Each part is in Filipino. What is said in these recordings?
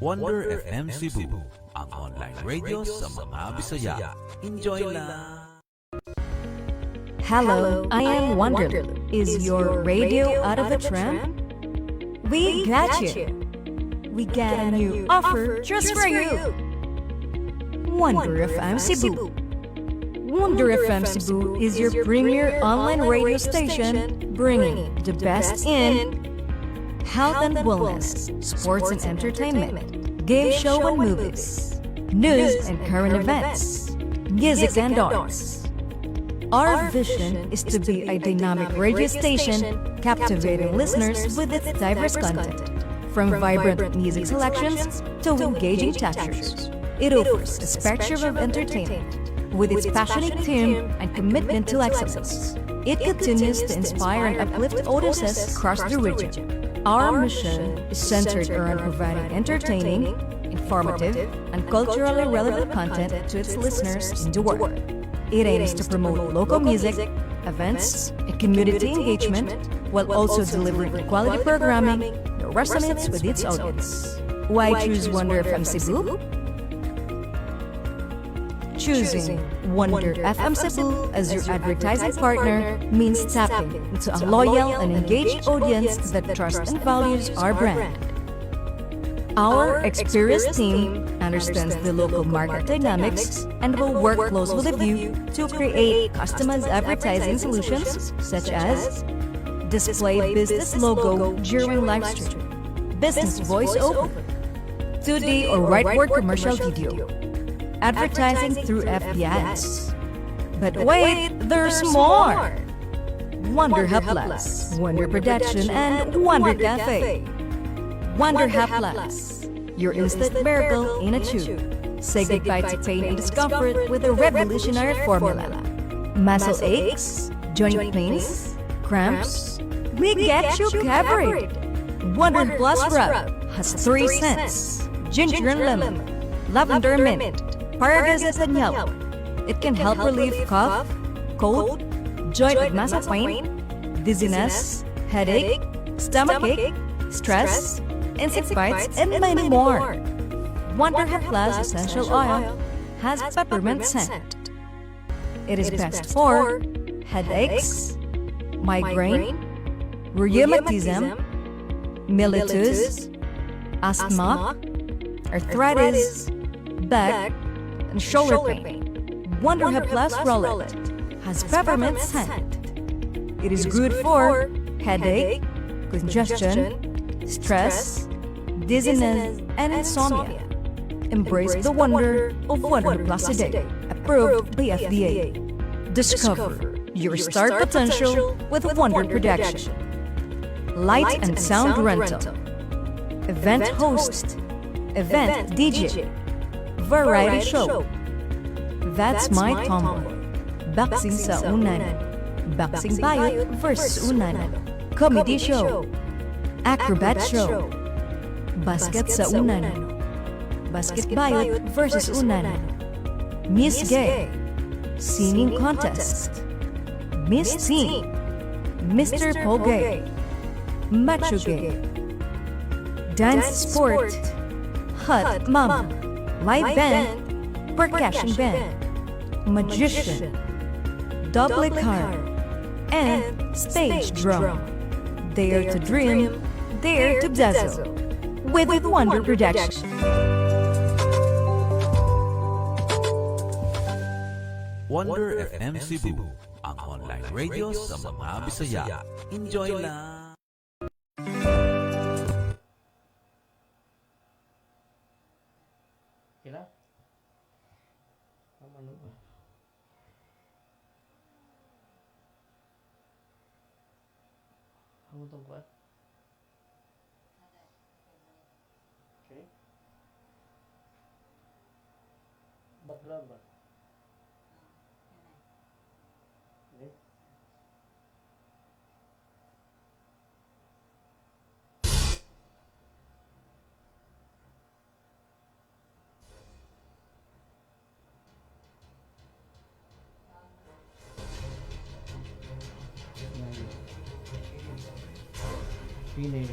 Wonder FM Cebu, ang online radio sa mga Bisaya. Enjoy lang! Hello, I am Wonder. Is your radio out of a tram? We got you. We got a new offer just for you. Wonder FM Cebu. Wonder FM Cebu is your premier online radio station bringing the best in health and wellness, sports and entertainment, game show and movies, news and current events, music and arts. Our vision is to be a dynamic radio station captivating listeners with its diverse content, from vibrant music selections to engaging textures. It offers a spectrum of entertainment with its passionate team and commitment to excellence. It continues to inspire and uplift audiences across the region. Our mission is centered around providing entertaining, informative, and culturally relevant content to its listeners in the world. It aims to promote local music, events, and community engagement, while also delivering quality programming that resonates with its audience. Why choose Wonder FM Cebu? Choosing Wonder FM Cebu as your advertising partner means tapping into a loyal and engaged audience that trusts and values our brand. Our experienced team understands the local market dynamics and will work closely with you to create customized advertising solutions such as display business logo during live stream, business voiceover, 2D or whiteboard commercial video, advertising through FBS. But wait, there's more! Wonder Hub Plus, Wonder Production, and Wonder Cafe. Wonder Hub Plus, your instant miracle in a tube. Say goodbye to pain and discomfort with a revolutionary formula. Muscle aches, joint pains, cramps, we get you covered. Wonder Plus Rub has 3 scents: ginger and lemon, lavender mint, Paragus and yellow. It can help relieve cough, cold, joint and muscle pain, dizziness, headache, stomachache, stress, insect bites, and many more. Wonder Hub Plus Essential Oil has peppermint scent. It is best for headaches, migraine, rheumatism, mellitus, asthma, arthritis, back, and shoulder pain. Wonder Hub Plus Rollet has peppermint scent. It is good for headache, congestion, stress, dizziness, and insomnia. Embrace the wonder of Wonder Plus today, approved by FDA. Discover your star potential with Wonder Production. Light and sound rental, event host, event DJ, variety show. That's my tomboy. Boxing sa unanan. Boxing bayot versus unanan. Comedy show. Acrobat show. Basket sa unanan. Basket bayot versus unanan. Miss Gay. Singing contest. Miss Teen. Mr. Pogay. Macho Gay. Dance sport. Hot Mama. Live band. Percussion band. Magician. Double car. And stage drum. Dare to dream. Dare to dazzle. With Wonder Production. Wonder FM Cebu, ang online radio sa mga Bisaya. Enjoy lang! Kailan? Ano ba? Ang utong kuwan? Okay. Background ba? Okay. Pinay.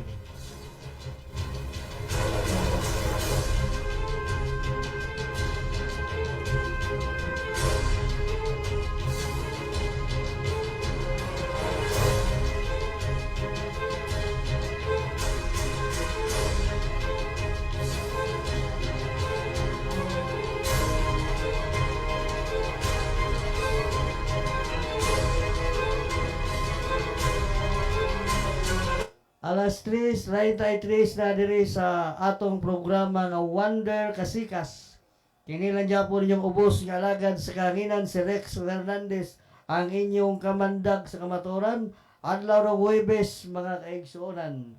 Alas 3:33 na diri sa atong programa nga Wonder Kasikas. Kinilan dyan po ninyong ubos nga alagad sa kanginan si Rex Fernandez, ang inyong kamandag sa kamaturan. Adlaw rong Huwebes, mga kaigsuonan.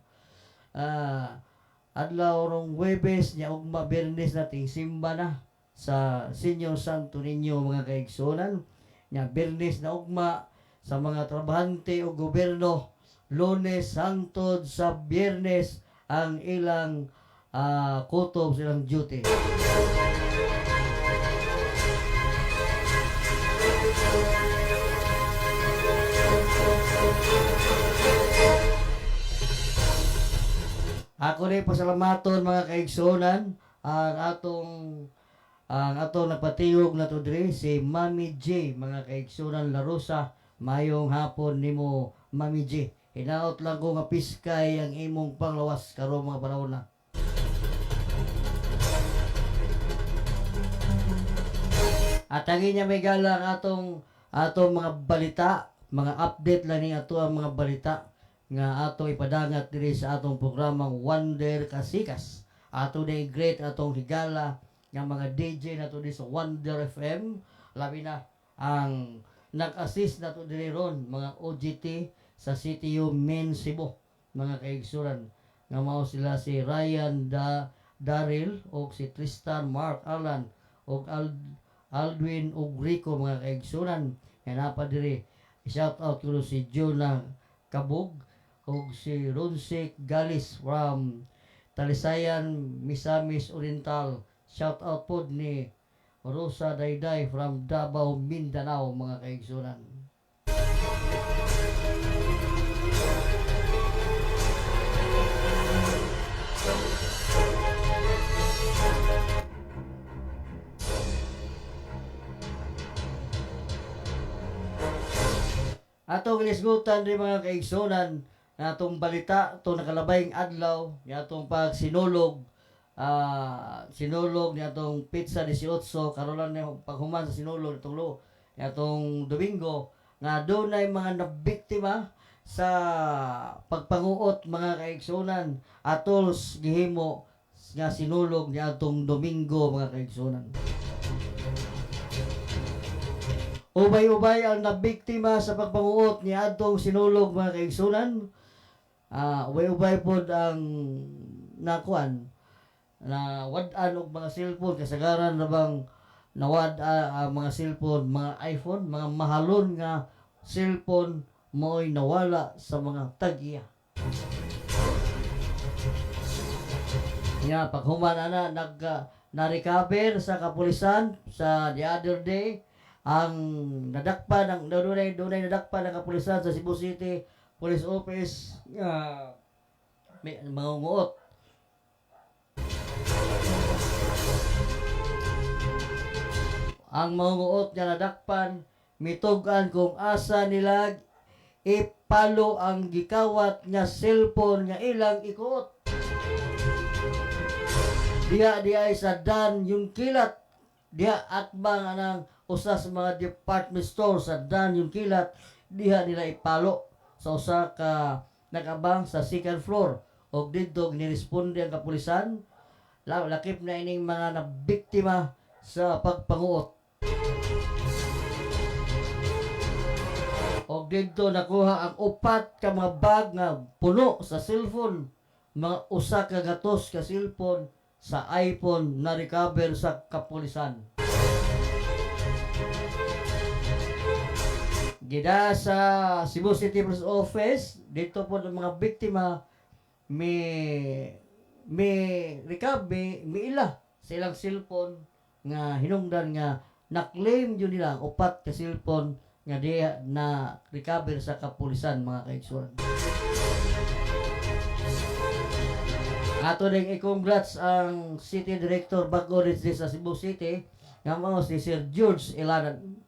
Adlaw rong Huwebes, niya ugma Bernes nating simba na sa Senyor Santo Niño, mga kaigsuonan. Niya Bernes na ugma sa mga trabahante o gobyerno. Lunes hangtod sa Biyernes ang ilang kutob silang duty. Ako rin pasalamaton, mga kaigsuonan, ang atong nagpatiyog na to diri si Mami J, mga kaigsuonan Larosa. Mayong hapon nimo, Mami J. Hinaot lang ko nga piskay ang imong panglawas karong mga panahon na. At ang inya may galang atong mga balita, mga update lang ni ato ang mga balita nga atong ipadangat diri sa atong programang Wonder Kasikas. Ato day great atong higala nga mga DJ nato diri sa Wonder FM. Labi na ang nag-assist nato diri ron mga OGT sa CTU Main Cebu, mga kaigsuran nga mao sila si Ryan Daryl o si Tristan Mark Alan o Aldwin ug Rico, mga kaigsuran nga napa diri. Shout out ko si Jonah Kabog o si Ronsik Galis from Talisayan, Misamis Oriental. Shout out po ni Rosa Dayday from Davao, Mindanao, mga kaigsunan. Atong ilisgutan rin, mga kaigsunan, na atong balita, itong nakalabayng adlaw, ni atong pagsinulog, sinulog ni atong pizza 18, karolan ni paghuman sa sinulog itong ni atong Domingo, nga doon ay mga nabiktima sa pagpanguot, mga kaigsunan, atol gihimo nga sinulog ni atong Domingo, mga kaigsunan. Ubay-ubay ang nabiktima sa pagpanguot ni atong sinulog, mga kaigsunan. Ubay-ubay po ang nakuan na wad-an og mga cellphone, kasagaran na bang nawad ang mga cellphone, mga iPhone, mga mahalon nga cellphone mo'y nawala sa mga tagya. Nga paghuman na na-recover sa kapulisan sa the other day ang nadakpan ng dunay nadakpan ng kapulisan sa Cebu City Police Office may mangunguot. Ang mangunguot nga nadakpan mitugan kung asa nila ipalo ang gikawat nga cellphone nga ilang ikuot. Diha ay sa Dan yung kilat. Diha atbang anang usa sa mga department store sa Dan yung kilat. Diha nila ipalo sa usa ka nakabang sa second floor. Og dito niresponde ang kapulisan. Lakip na ining mga nabiktima sa pagpanguot. Og dito nakuha ang upat ka mga bag nga puno sa cellphone. Mga usa ka gatos ka cellphone sa iPhone na recover sa kapulisan. Gida sa Cebu City Police Office, dito po ng mga biktima may recover, may ila sa ilang cellphone nga hinungdan nga na-claim yun nila ang upat ka cellphone nga di na recover sa kapulisan, mga kaigsuran. Ato rin i-congrats ang City Director Bago rin sa Cebu City nga mao si Sir George Ilanan.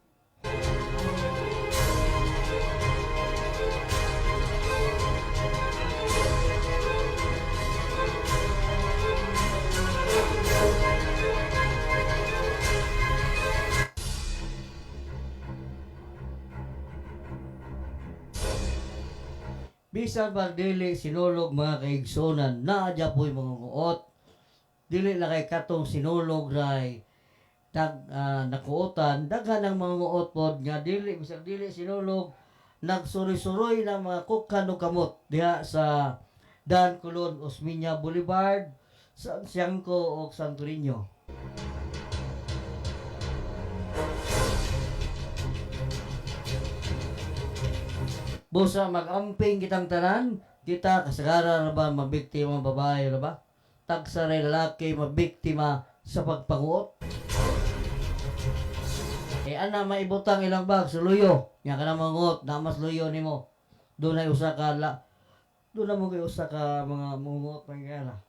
bisan pag dili sinulog mga kaigsunan, naadya po'y mga nguot. Dili na kay katong sinulog ray nakuotan, daghan ang mga nguot pod nga dili bisag dili sinulog, nagsuri-suroy ng mga kukan o kamot diha sa Dan Colon, Osmeña Boulevard, San Siangco o Santo Niño. Busa mag-amping kitang tanan, kita kasagara na ba mabiktima babae na ba? Tagsa ray lalaki mabiktima sa pagpanguot. Ana maibutang ilang bag sa luyo. Nya ka na manguot, na mas luyo nimo. Doon ay usa ka doon na mo kay usa ka mga munguot pangigala.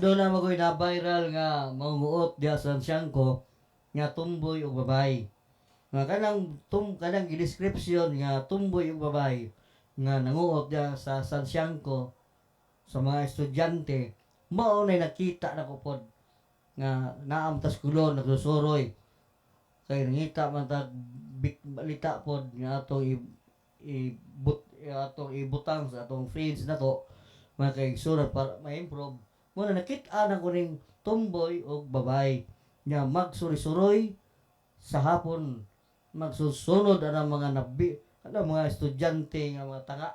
Doon na magoy na viral nga manguot diha sa Siangco nga tumboy o babae. Nga kanang i-description nga tumboy o babae nga nanguot diha sa San Siangco sa mga estudyante, mao na nakita na ko pod nga naam tas kulon nagsusuroy kay nangita man tag balita pod nga atong atong ibutang sa atong friends nato mga kaigsunan para ma-improve. Muna nakita na ko ning tumboy o babae nga magsuri-suroy sa hapon, magsusunod ang mga mga estudyante nga mga tanga.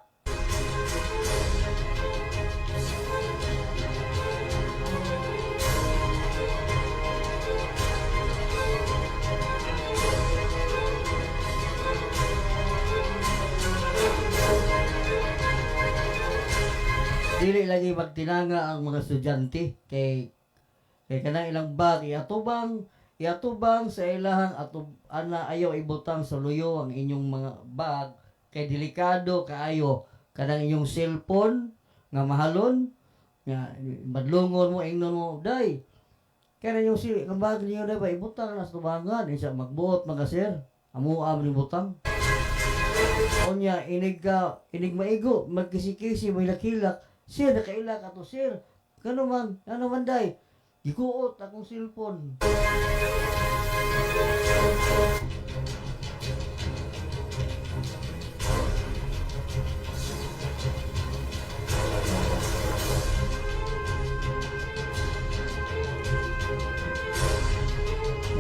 Dili lagi magtinanga ang mga estudyante kay kanang ilang bag iatubang sa ilahang ana ayaw ibutang sa luyo ang inyong mga bag kay delikado kaayo kanang inyong cellphone nga mahalon nga madlungon mo ingnon mo day kaya yung ang bag niyo day ba ibutang na sa tubangan isa magbuot mga sir amuam ni butang onya inig maigo magkisi-kisi may lakilak. Sir, nakailak ato, sir. Ano man, day? Gikuot akong cellphone.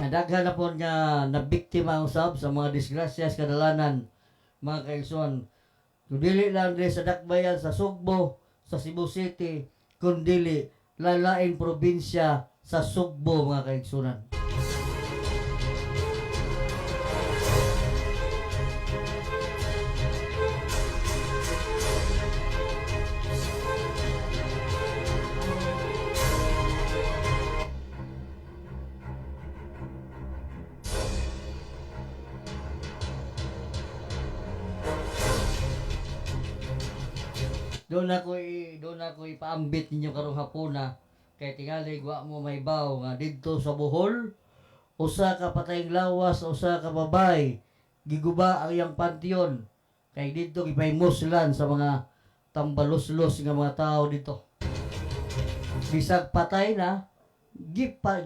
Daghan na po nga nabiktima ang usab sa mga disgrasyas kadalanan, mga kaigsoon. Kung dili lang sa dakbayan sa Sugbo, sa Cebu City, kundi lalaing probinsya sa Sugbo mga kaigsunan. Doon ako ipaambit ninyo karong hapuna kay tingali wa mo may baw nga didto sa Bohol usa ka patayng lawas usa ka babay giguba ang iyang panteon kay didto gipahimoslan sa mga tambalos-los nga mga tao dito bisag patay na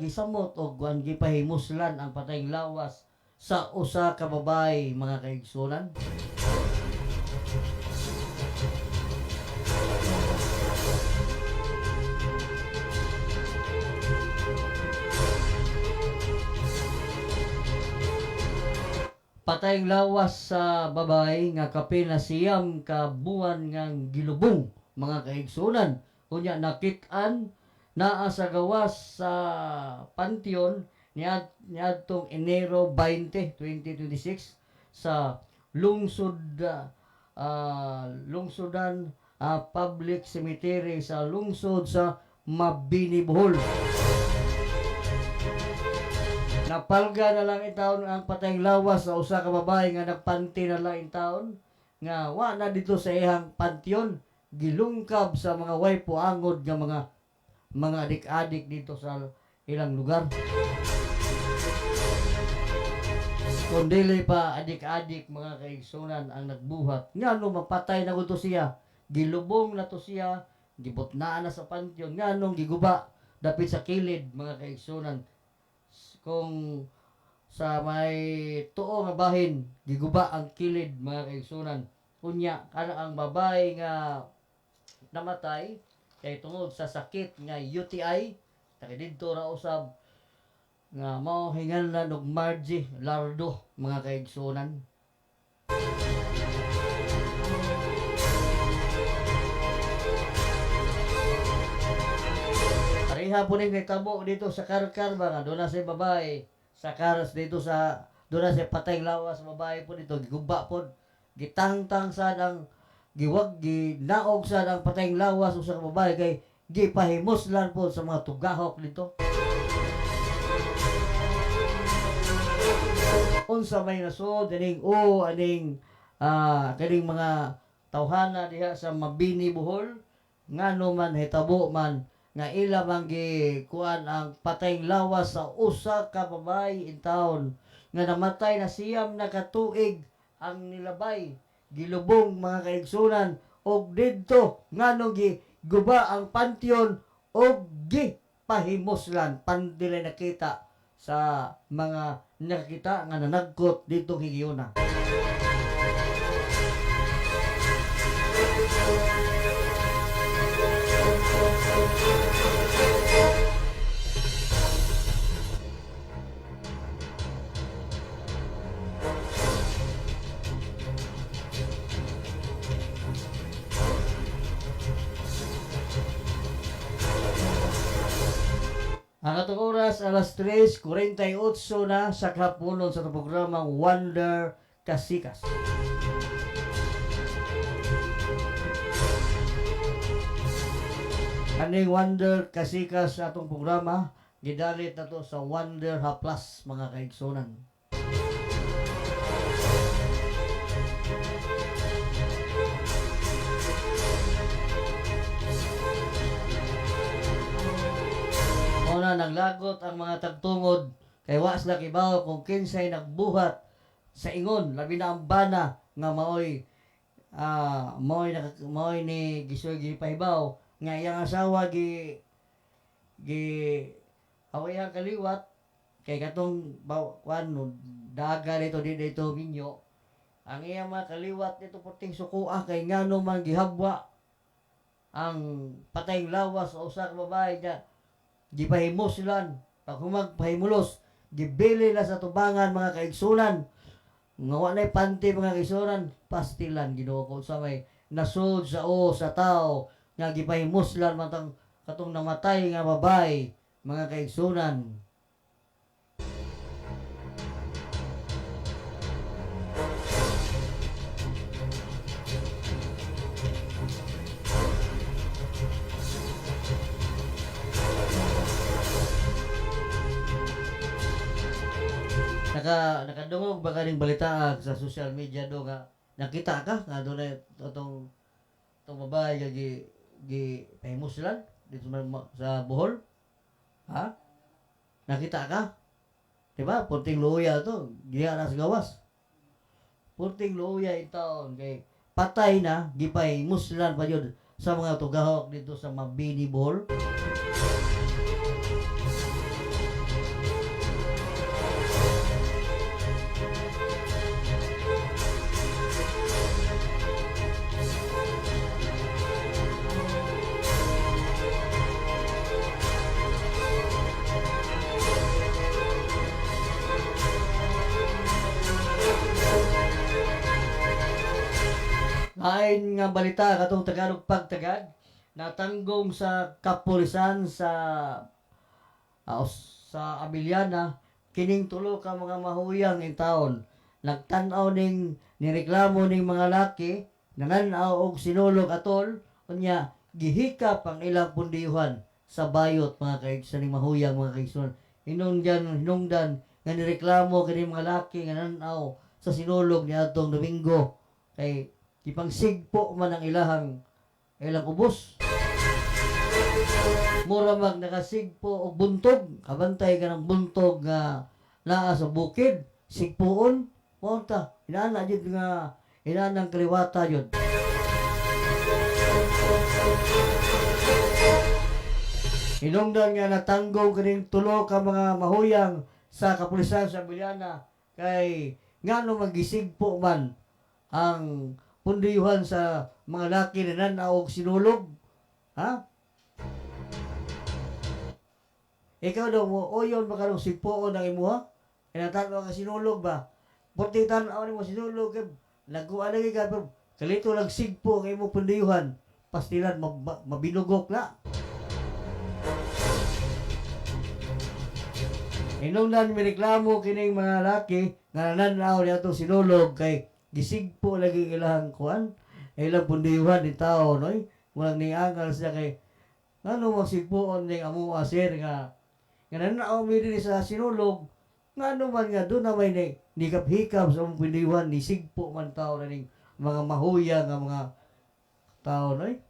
gisamot og gipahimoslan ang patayng lawas sa usa ka babay mga kaigsunan. Patayng lawas sa babay nga kapin na siyam ka buwan nga gilubong mga kaigsunan. Kunya nakit-an naa sa gawas sa panteon niadtong Enero 20, 2026 sa lungsodan public cemetery sa lungsod sa Mabini, Bohol. Napalga na lang itaon ang patayng lawas sa usa ka babae nga nagpanti na lang itaon nga wa na dito sa ihang panteon gilungkab sa mga way puangod nga mga adik-adik dito sa ilang lugar. Kung dili pa adik-adik mga kaigsunan ang nagbuhat nga no mapatay na gusto siya gilubong na to siya, gibutnaan na sa pantyon, nganong giguba dapit sa kilid mga kaigsunan. Kung sa may tuo nga bahin, giguba ang kilid mga kaigsunan. Kunya kana ang babae nga namatay kay tungod sa sakit nga UTI, taga didto ra usab nga mao hinganlan og Margie Lardo mga kaigsunan. Pareha po ning tabo dito sa Karkar ba nga doon na sa babae sa karas dito sa doon na sa patay lawas babae po dito giguba po gitangtang sa ang giwag ginaog sa ang patay lawas usa ka babae kay gipahimoslan po sa mga tugahok dito. Unsa may nasod aning kaning mga tawhana diha sa Mabini Bohol ngano man hitabo man nga ila man kuan ang patayng lawas sa usa ka babae in town nga namatay na siyam na katuig ang nilabay gilubong mga kaigsunan og didto ngano giguba ang pantyon og gipahimoslan pandilay nakita sa mga nakita nga nanagkot dito higiyona. Ang atong oras, alas 3:48 na sa kahaponon sa programang Wonder Kasikas. Kaning Wonder Kasikas sa atong programa, gidalit na to sa Wonder Haplas mga kaigsunan. Una naglagot ang mga tagtungod kay wa sila kibaw kung kinsay nagbuhat sa ingon labi na ang bana nga maoy ni gisoy gipahibaw nga iyang asawa gi awayang kaliwat kay katong kuan daga dito dito minyo ang iyang mga kaliwat dito puting sukuha kay ngano man gihabwa ang patayng lawas o usa ka babae niya gipahimos silan pag humagpahimulos gibili na sa tubangan mga kaigsunan nga wa nay panty mga kaigsunan pastilan Ginoo ko sa may nasud sa tao nga gipahimos silan matang katong namatay nga babae mga kaigsunan. Nakadungog ba kaning balita sa social media do nga nakita ka nga doon na itong babae nga famous lang dito sa Bohol? Ha? Nakita ka? Diba? Punting luya to. Giya na sa gawas. Punting luya itaon kay patay na gipahimos lang pa yun sa mga tugahok dito sa Mabini Bohol. Lain nga balita katong Tagalog pagtagad natanggong sa kapulisan sa Abiliana kining tulo ka mga mahuyang in taon nagtan-aw ning nireklamo ning mga laki nananaw og sinulog atol unya gihikap ang ilang pundiyuhan sa bayot mga kaigsunan ning mahuyang mga kaigsunan hinungdan nga nireklamo kini mga laki nga nananaw sa sinulog ni atong Domingo kay ipangsigpo man ang ilang ubos. Mura mag nakasigpo og buntog, kabantay ka ng buntog nga naa sa bukid, sigpuon, monta, inana jud nga inanang kaliwata jud. Hinungdan nga natanggong kining tulo ka mga mahuyang sa kapulisan sa Biliana kay ngano magisigpo man ang pundiyuhan sa mga laki na nanaog sinulog. Ha? Ikaw daw mo, o yun ba karong sigpoon ng imuha? Inatano ka sinulog ba? Puti tanaw ni mo sinulog, nagkuha lagi ka, pero kalito lang sigpo ng imong pundiyuhan, pastilan mabinugok na. Hinungdan mi reklamo kining mga laki nga nananaw niya itong sinulog kay gisigpo lagi ilang kuan, ilang pundiyuhan ni tao, noy? Walang niangal siya kay ano magsigpoon ning amo asir nga nananaw mi din sa sinulog nga man nga doon na may nikap-hikap sa mga pundiyuhan ni sigpo man tao na ning mga mahuya nga mga tao, noy?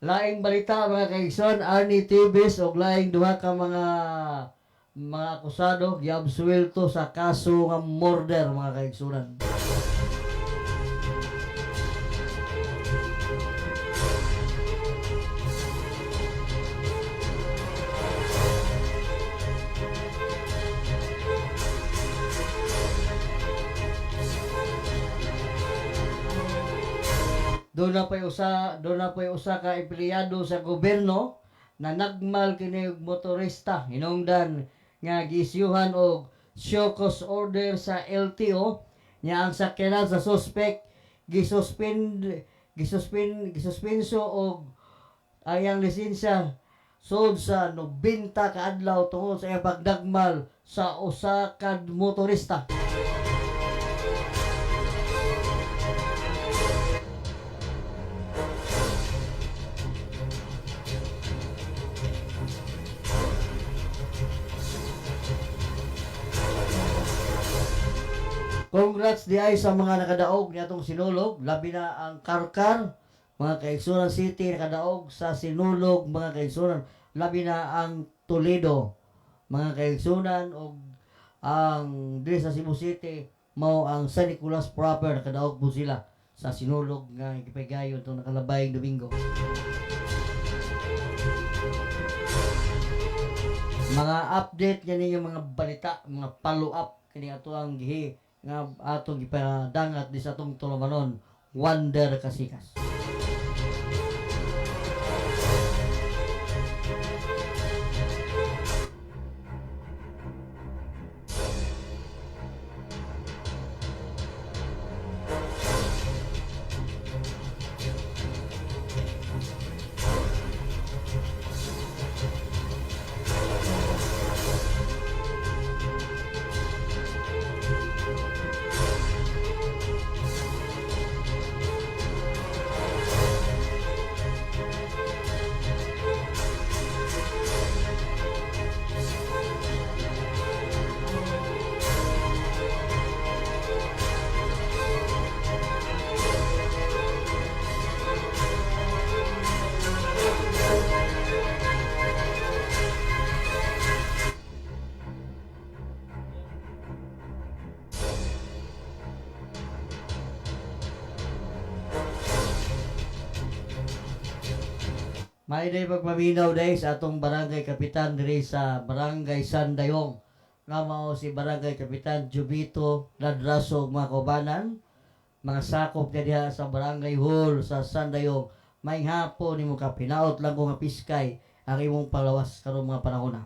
Laing balita mga kaigsoon, Arnie Tibes og laing duha ka mga akusado giabsuelto sa kaso nga murder mga kaigsunan. Doon na pa'y usa ka empleyado sa gobyerno na nagmal kini og motorista hinungdan nga giisyuhan og show cause order sa LTO nya ang sakyanan sa suspect gisuspenso og ayang lisensya sud sa 90 ka adlaw tungod sa iyang pagdagmal sa usa ka motorista. Congrats di ay sa mga nakadaog nitong sinulog, labi na ang Karkar, mga kaigsunan City nakadaog sa sinulog, mga kaigsunan, labi na ang Toledo, mga kaigsunan, o ang dili sa Cebu City, mao ang San Nicolas proper, nakadaog po sila sa sinulog nga ikipigayon itong nakalabayang Domingo. Mga update yan yung mga balita, mga follow-up, kini ato ang gihi, nga atong gipadangat di sa atong tulumanon Wonder Kasikas. May day pagpaminaw day sa atong barangay kapitan diri sa barangay Sandayong. Nga mao si barangay kapitan Jubito Ladraso mga kaubanan. Mga sakop niya diha sa barangay hall sa Sandayong. May hapon nimo ka pinaot lang ko nga piskay ang imong palawas karong mga panahon na.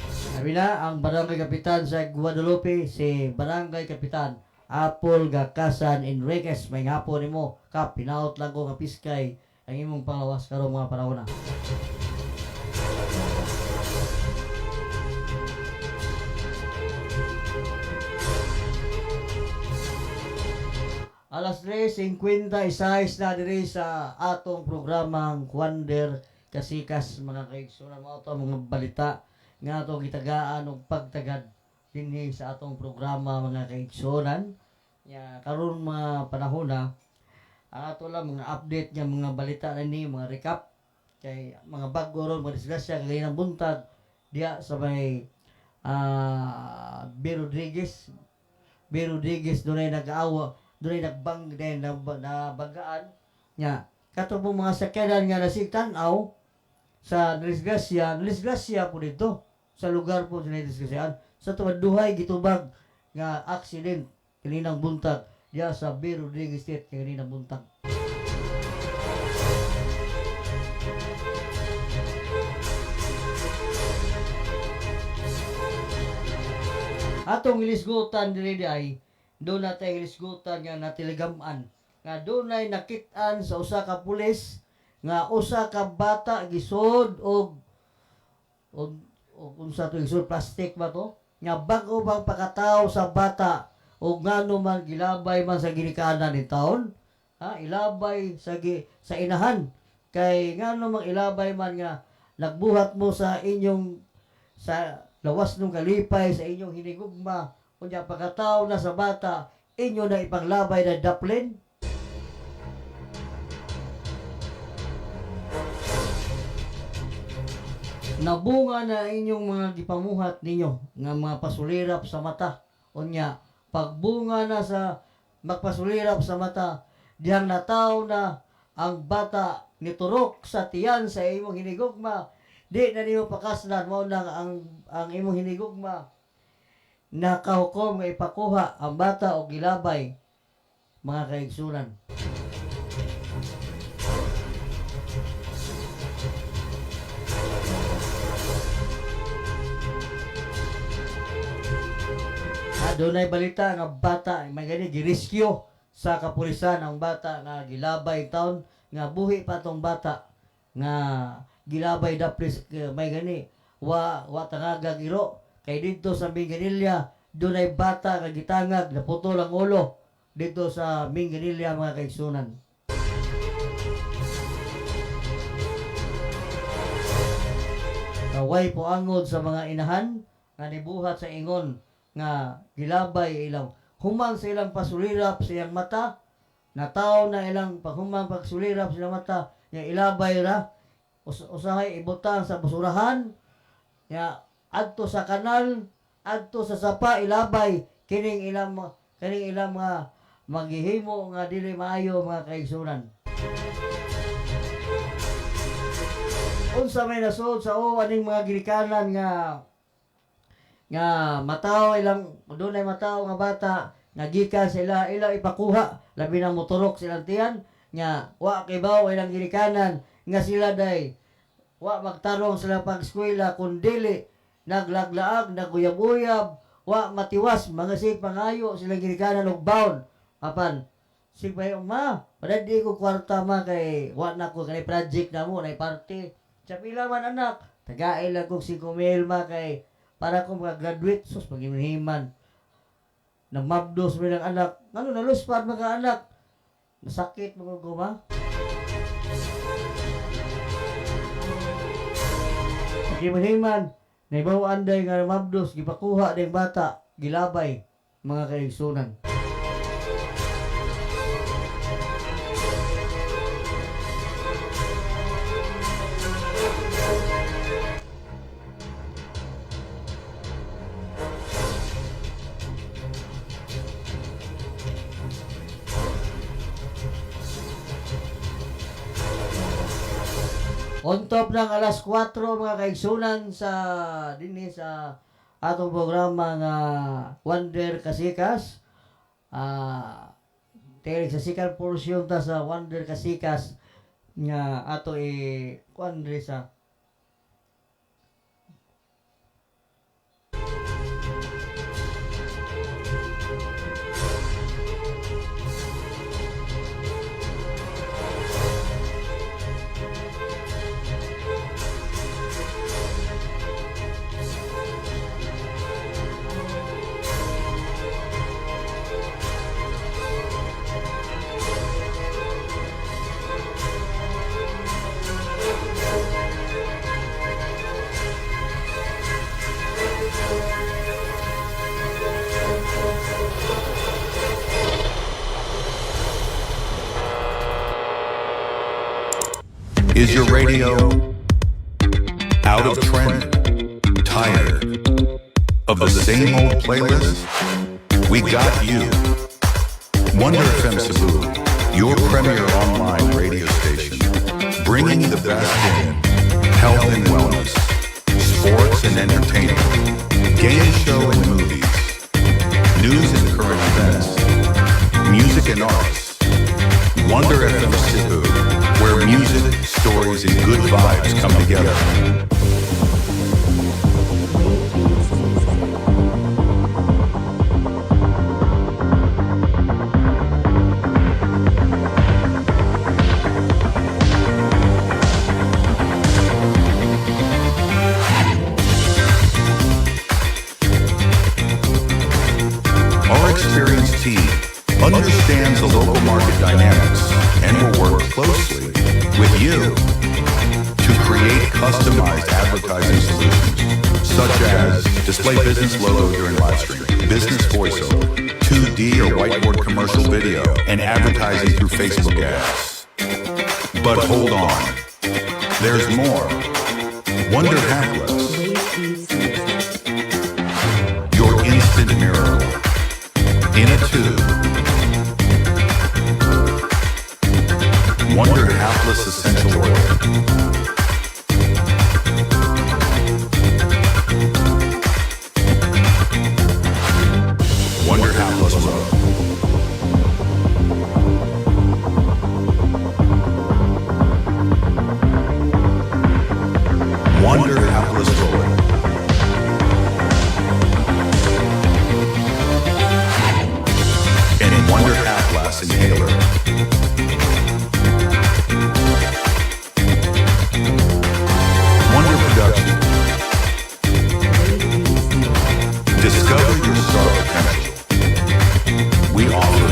Sabi na ang barangay kapitan sa Guadalupe si barangay kapitan Apol Gakasan Enriquez, may hapon nimo ka pinaot lang ko nga piskay ang imong panglawas karong mga panahon na. Alas 3:56 na diri sa atong programang Wonder Kasikas mga kaigsunan, mao to mga balita nga atong gitagaan og pagtagad dinhi sa atong programa mga kaigsunan. Ya karon mga panahon na ato lang mga update nga mga balita na ni mga recap kay mga bago ron mga disgrasya kay ng buntag diya sa may B. Rodriguez B. Rodriguez dunay nag-aawa, dunay nagbang din na bagaan nya kato po mga sakyanan nga nasigtanaw sa Nisgracia po dito sa lugar po sa Nisgraciaan sa tuwaduhay gitubag nga accident kaninang buntag diya sa B. Rodriguez Street kaninang buntag. Atong ilisgutan dili ay doon natin ilisgutan nga natiligaman nga doon ay nakit-an sa usa ka pulis nga usa ka bata gisod og unsa to gisod plastic ba to nga bag-o bang pakataw sa bata o ngano man gilabay man sa ginikanan ni taon ilabay sa inahan kay ngano man ilabay man nga nagbuhat mo sa inyong sa lawas nung kalipay sa inyong hinigugma kunya pagkataw na sa bata inyo na ipanglabay na daplin. Nabunga na inyong mga gipamuhat ninyo nga mga pasulirap sa mata unya pagbunga na sa magpasulirap sa mata dihang nataw na ang bata niturok sa tiyan sa imong hinigugma di na niyo pakaslan mao na ang imong hinigugma nakahukom nga ipakuha ang bata og gilabay mga kaigsunan. Dunay balita nga bata may gani girescue sa kapulisan ang bata nga gilabay taon nga buhi pa tong bata nga gilabay daplis may gani wa tangaga giro kay dito sa Minganilla dunay bata nga gitangag naputol ang ulo dito sa Minganilla mga kaigsunan. Kaway po angod sa mga inahan nga nibuhat sa ingon nga gilabay ilang human sa ilang pasulirap sa iyang mata nataw na ilang paghuman pagsulirap sa ilang mata nga ilabay ra usahay ibutang sa basurahan ya adto sa kanal adto sa sapa ilabay kining ilang mga maghihimo nga dili maayo mga kaigsunan. Unsa may nasud sa aning mga ginikanan nga mataw ilang dunay mataw nga bata nga gikan sa ila ipakuha labi na motorok silang tiyan nga wa kay baw ilang ginikanan nga sila day wa magtarong sila pag-eskwela kun dili naglaglaag naguyab-uyab wa matiwas mga sig pangayo silang ginikanan og baon apan sig payo ma padadi ko kwarta ma kay wa na ko kay project na mo na party sa pila man anak tagaay lang kog 5,000 ma kay para ko mag-graduate sus paghiman nagmabdos may ng anak ano naluspad mga anak nasakit mga guma paghiman naibawaan day nga mabdos gipakuha day bata gilabay mga kaigsunan. On top ng alas 4 mga kaigsunan sa dinhi sa atong programa nga Wonder Kasikas. Sa second portion ta sa Wonder Kasikas nga ato kuan sa Is your radio out of trend? Tired of the same old playlist? We got you. Wonder FM Cebu, your premier online radio station, bringing the best in health and wellness, sports and entertainment, game show and movies, news and current events, music and arts. Wonder FM Cebu, where music, stories, and good vibes come together. Team understands the local market dynamics and will work closely with you to create customized advertising solutions such as display business logo during live stream, business voiceover, 2D or whiteboard commercial video, and advertising through Facebook ads. But hold on, there's more. Wonder Hapless, your instant miracle. In a tube. Wonder Hapless Essential Oil. Wonder Hapless Road. Wonder Hapless Road. Wonder Half-Blast Inhaler. Wonder Production. Discover your star potential. We offer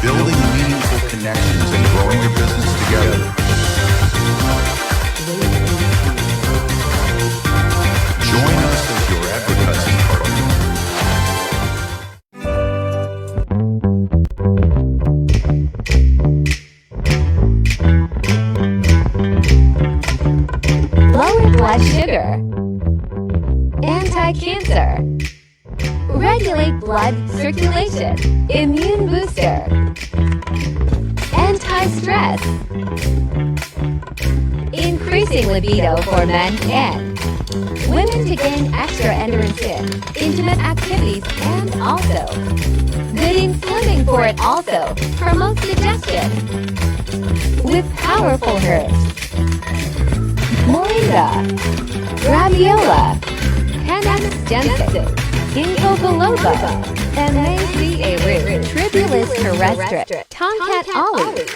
building meaningful connections and growing your business together. Join us as your advertising partner. Lower blood sugar. Anti-cancer. Regulate blood circulation. Immune booster. Anti-stress. Increasing libido for men and women to gain extra endurance in intimate activities, and also good in swimming for it also promotes digestion with powerful herbs. Moringa, Graviola, Panax Jensen, Ginkgo biloba, and Macy root, Tribulus terrestre, Tomcat olive.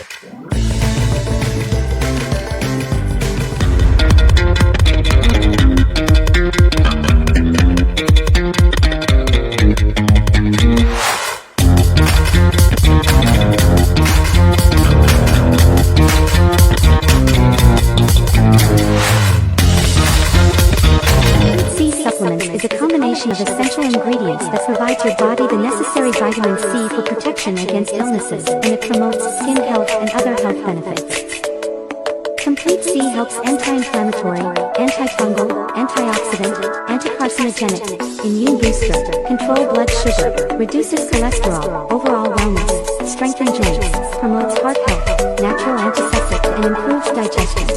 Is a combination of essential ingredients that provides your body the necessary vitamin C for protection against illnesses, and it promotes skin health and other health benefits. Complete C helps anti-inflammatory, antifungal, antioxidant, anticarcinogenic, immune booster, control blood sugar, reduces cholesterol, overall wellness, strengthens joints, promotes heart health, natural antiseptic, and improves digestion.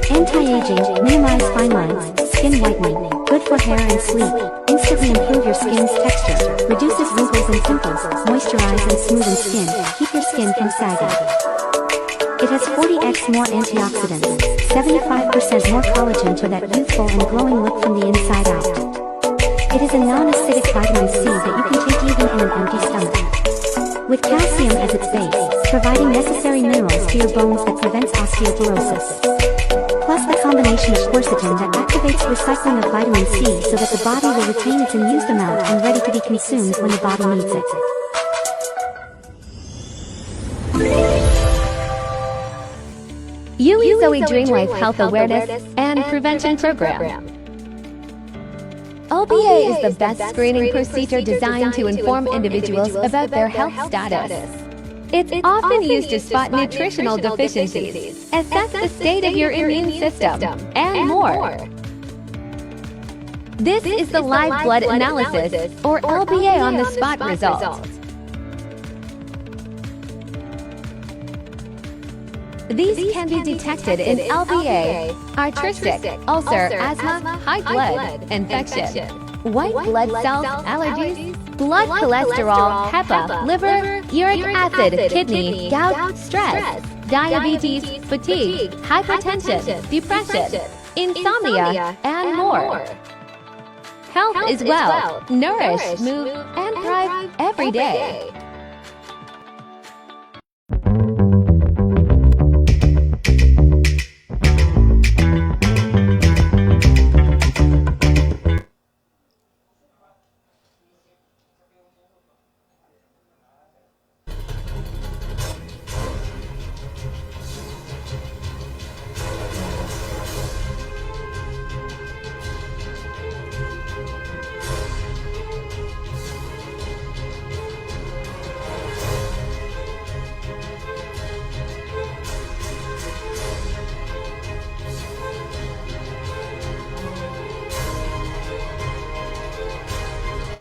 Anti-aging, minimize fine lines, skin whitening, good for hair and sleep, instantly improve your skin's texture, reduces wrinkles and pimples, moisturize and smoothen skin, keep your skin from sagging. It has 40x more antioxidants, 75% more collagen for that youthful and glowing look from the inside out. It is a non-acidic vitamin C that you can take even in an empty stomach. With calcium as its base, providing necessary minerals to your bones that prevents osteoporosis. Plus the combination of quercetin that activates recycling of vitamin C so that the body will retain its unused amount and ready to be consumed when the body needs it. UE Zoe Dream Life Health Awareness and Prevention Program. LBA is the best screening procedure designed to inform individuals about their health status. It's often used to spot nutritional deficiencies, assess the state of your immune system, and more. This is the live blood analysis, or LBA on the spot results. These can be detected in LBA, arthritic, ulcer, asthma, high blood, infection, white blood cells, allergies, blood cholesterol, HEPA, liver, uric acid, kidney, gout, stress, diabetes, fatigue, hypertension, depression, insomnia, and more. Health is wealth. Nourish, move, and thrive every day.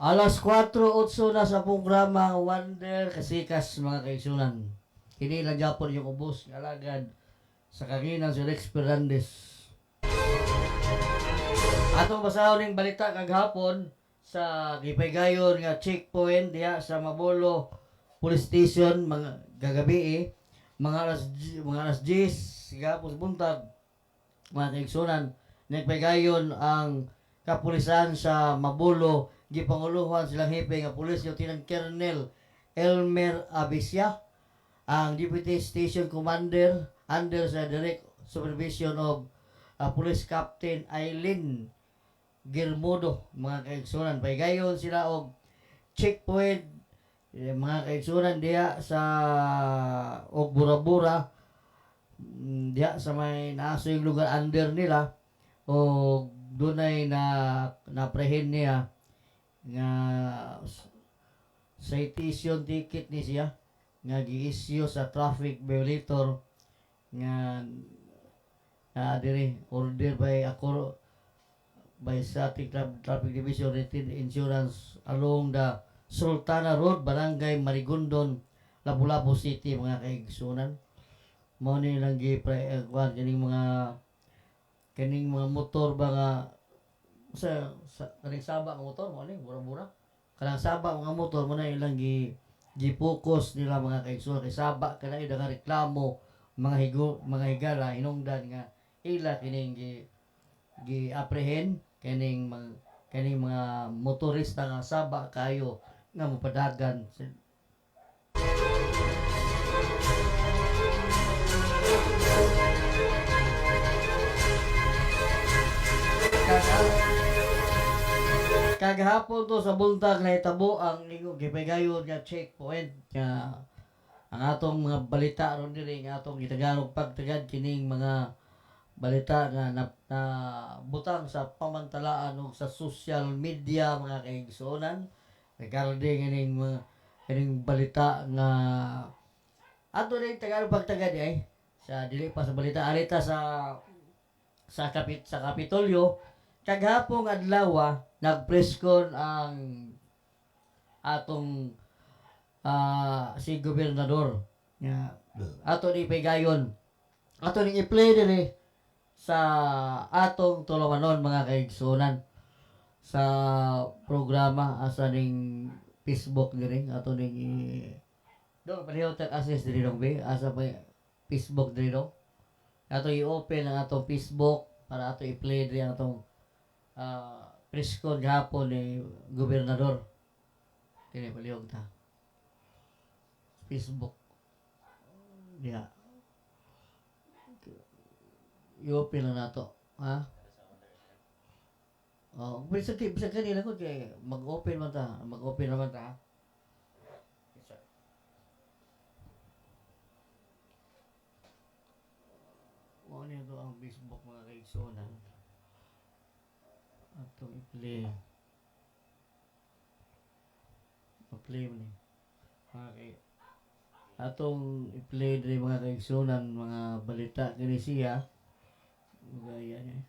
Alas 4:08 na sa programa Wonder Kasikas mga kaigsunan. Kini lang Japon yung ubos ng alagad sa kanginan si Rex Fernandez. Atong basahon ning balita kaghapon sa gipaygayon nga checkpoint diha sa Mabolo Police Station mga gagabi mga alas 10 gapos buntag mga kaigsunan nagpaygayon ang kapulisan sa Mabolo gipanguluhan silang hepe nga pulis Lieutenant Colonel Elmer Abisya, ang Deputy Station Commander under sa direct supervision of Police Captain Eileen Girmodo mga kaigsunan. Paygayon sila og checkpoint mga kaigsunan diha sa og Bura-Bura diha sa may naasoy lugar under nila o dunay naprehen niya nga citation ticket ni siya nga gi-issue sa traffic violator nga diri order by Static Traffic Division Retail Insurance along the Sultana Road, Barangay Marigondon, Lapu-Lapu City mga kaigsunan. Mao ni lang kining mga motor ba nga sa kaning saba nga motor mo ni Bura-Bura kanang saba mga motor mo na ilang gi-focus nila mga kaigsunan kay saba kana ida nga reklamo mga higala hinungdan nga ila kining gi-apprehend kining mga motorista nga saba kayo nga mopadagan kagahapon to sa buntag nahitabo ang gipaygayon nga checkpoint nga ang atong mga balita ron diri nga atong gitagalog pagtagad kining mga balita nga na butang sa pamantalaan ug sa social media mga kaigsunan regarding kining balita nga ato rin tagalog pagtagad sa dili pa sa balita alita sa Kapitolyo kaghapong adlaw nagpreskon ang atong si gobernador nga ato ni paygayon ato ning i-play diri sa atong tulumanon mga kaigsunan sa programa asa ning Facebook diri ato ning do pareho tag access diri dong be asa pa Facebook diri do ato i-open ang atong Facebook para ato i-play diri ang atong preskon gahapon ni gobernador kini palihog ta Facebook diha i-open lang nato ha bisa kanila ko kay mag-open naman ta Mao niya to ang Facebook mga kaigsunan. Atong i-play. Pa-play mo ni. Okay. Atong i-play diri mga kaigsunan, mga balita kini siya. Gaya niya.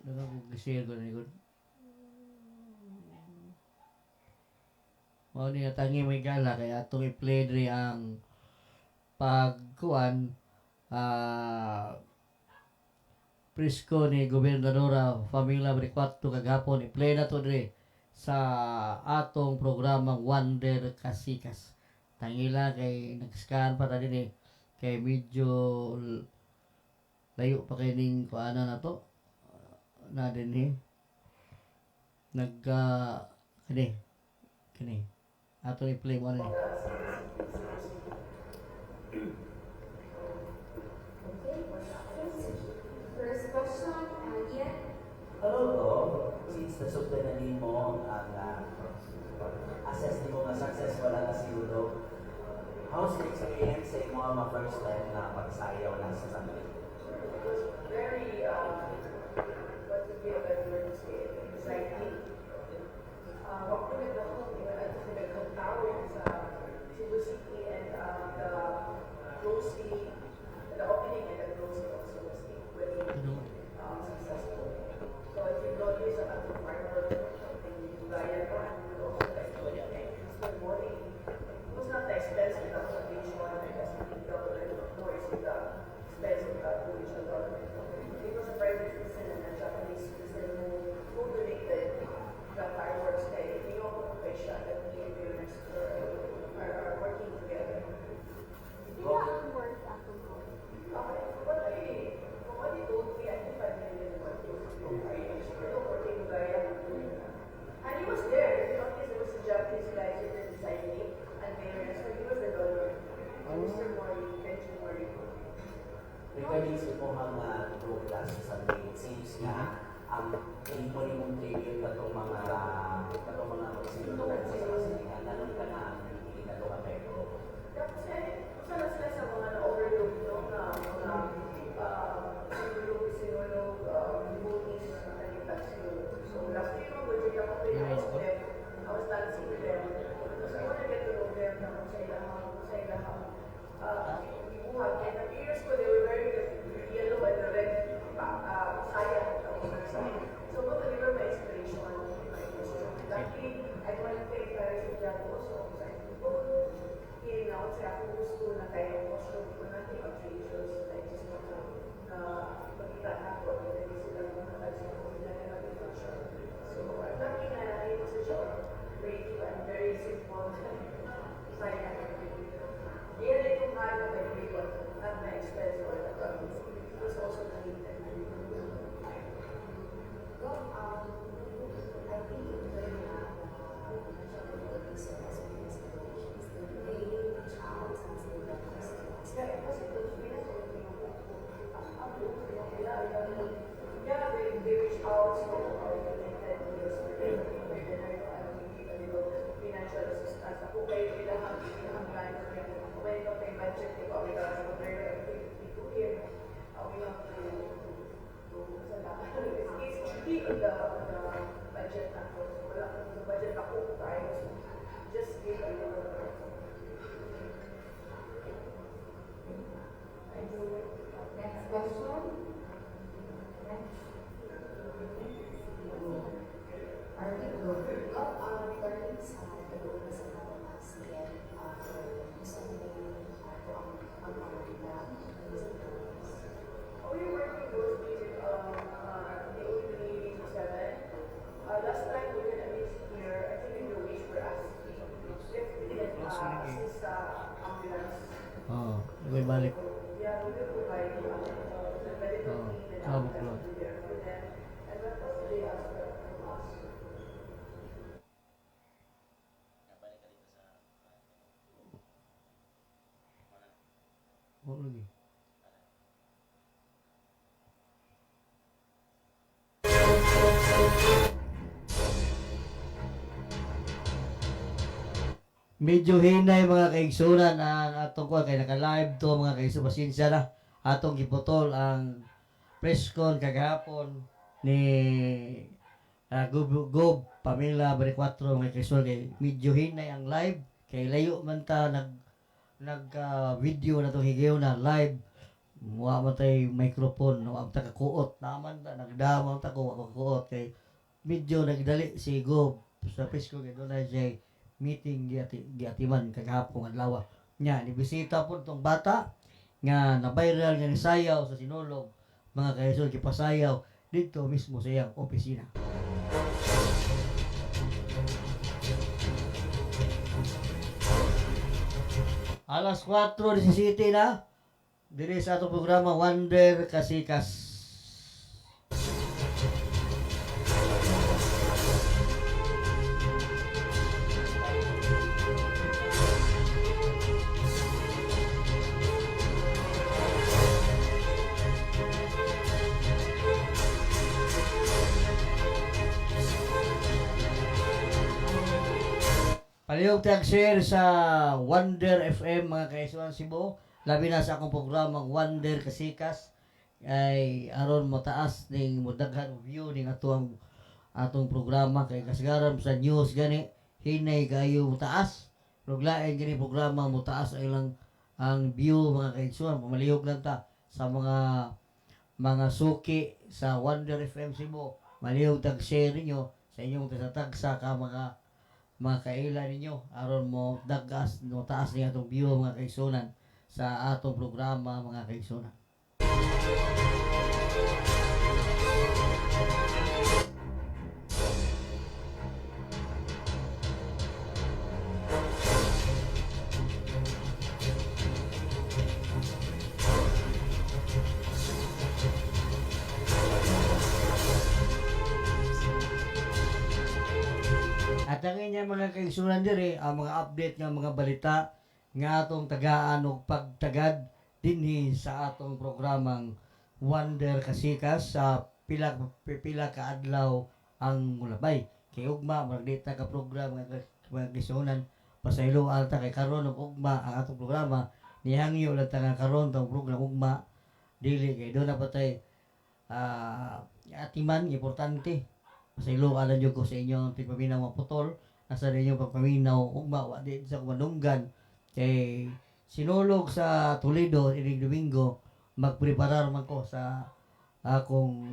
Daga ko gi-share ko ni gud. Mao niya tangi may gala kaya atong i-play diri ang pagkuan presko ni Gobernadora Famila Bricuato kagapon i-play na to diri sa atong programang Wonder Kasikas. Tangila kay nag-scan pa ta dinhi kay medyo layo pa kay ning kuana na to na dinhi kini atong i-play mo ni. First question, Ian. Hello, Dom. Since nasugdan na nimo ang assess nimo nga successful ang siguro, how's the experience sa imo ang first time na pagsayaw na sa Sunday? It was very, what would be a better word to say it, exciting. Ako nagkakantawin sa Cebu City and the opening and the closing also was equally successful. So if you notice about the fireworks or something, gaya ko, and we also like to Mr. Mori, it was not the expense of the foundation because the government, nor is it the expense of the provincial government. It was a private citizen and a Japanese citizen who donated the fireworks day. Hindi ko profession that the Filipinos are working together. What he told me, I think I didn't want to working Gaya. And he was there. If you notice, there was a Japanese guy sitting beside me and there, so he was the donor. Mr. Mori, Kenji Mori. Regarding sa imo ang program sa Sunday, it seems nga ang imo ni mong tribute katong mga magsinutunan sa kasilingan, nanon ka na hindi na ito apekto. Tapos sana sila sa mga na-overload na mga sinulog, devotees na nalipat sinulog. So last year, budget ako pinakaw sa them. I was dancing with them. Because I want to get to know them na kung sa ilahang ibuhat. And the ears ko, they were wearing the yellow and the red saya. So both of them were my inspiration. Luckily, I want to take Paris and Jago also. Now, sa ako gusto na tayo costume ko natin occasions like just na pagkita na ako na sila mga nagsin ko nila na nag-function. So, I'm lucky na it was such a creative and very simple saya. Yan ay kung ano by the way, but not my expense or the province. It was also created. I think it's very yeah, they reached out to financial assistance. Ako kayo kailangan gano'n. When ito may budget, di ba? We got to prepare everything to here. We have to it's really on the budget na po. Wala kung sa budget ako tayo. Just give a little bit. Next question. Are we good? Turning sa loob sa mga CM gusto nyo ang mga we're working closely with the OPD 7. Last time we were in a meeting here, I think in the wish we're asking if we can assist ambulance. May balik. Yeah, we will provide the medical team and ambulance will be there for them. And what was they asked from us? Ano lagi? medyo hinay mga kaigsunan ang atong kuha kay naka-live to mga kaigsunan. Pasensya na atong giputol ang press con kagahapon ni Gob Pamela Baricuatro mga kaigsunan kay medyo hinay ang live kay layo man ta nag video na to higayon na live. Wa man tay microphone, wa ta kakuot naman ta nagdamo ta ko kuot kay medyo nagdali si Gob sa press con kay dunay siya meeting giatiman kagahapon adlaw nya nibisita po tong bata nga na-viral nga ni sayaw sa Sinulog mga kaigsoon kipasayaw dito mismo sa iyang opisina. Alas 4:17 na diri sa atong programa Wonder Kasikas. Palihog tag-share sa Wonder FM mga kaigsunan Cebu. Labi na sa akong programang Wonder Kasikas ay aron mo taas ning mudaghan og view ning atong programa kay kasagaran sa news gani hinay kayo taas. Ruglain gani programa mo taas ay lang ang view mga kaigsunan. Pamalihog lang ta sa mga suki sa Wonder FM Cebu. Malihog tag-share ninyo sa inyong tagsa ka mga kaila ninyo aron mo dagas no taas ni atong view mga kaigsunan sa atong programa mga kaigsunan. At ang inyong mga kaigsunan diri ang mga update nga mga balita nga atong tagaan og pagtagad dinhi sa atong programang Wonder Kasikas sa pila ka adlaw ang mulabay. Kay ugma magdita ka program nga mga kaigsunan pasaylo alta kay karon og ugma ang atong programa nihangyo lang ta nga karon tong program ugma dili kay do na patay atiman importante. Pasaylo alam nyo ko sa inyong pagpaminaw mga putol nasa rin yung pagpaminaw ugma wa di sa kumanunggan kay Sinulog sa Toledo ining Domingo magpreparar man ko sa akong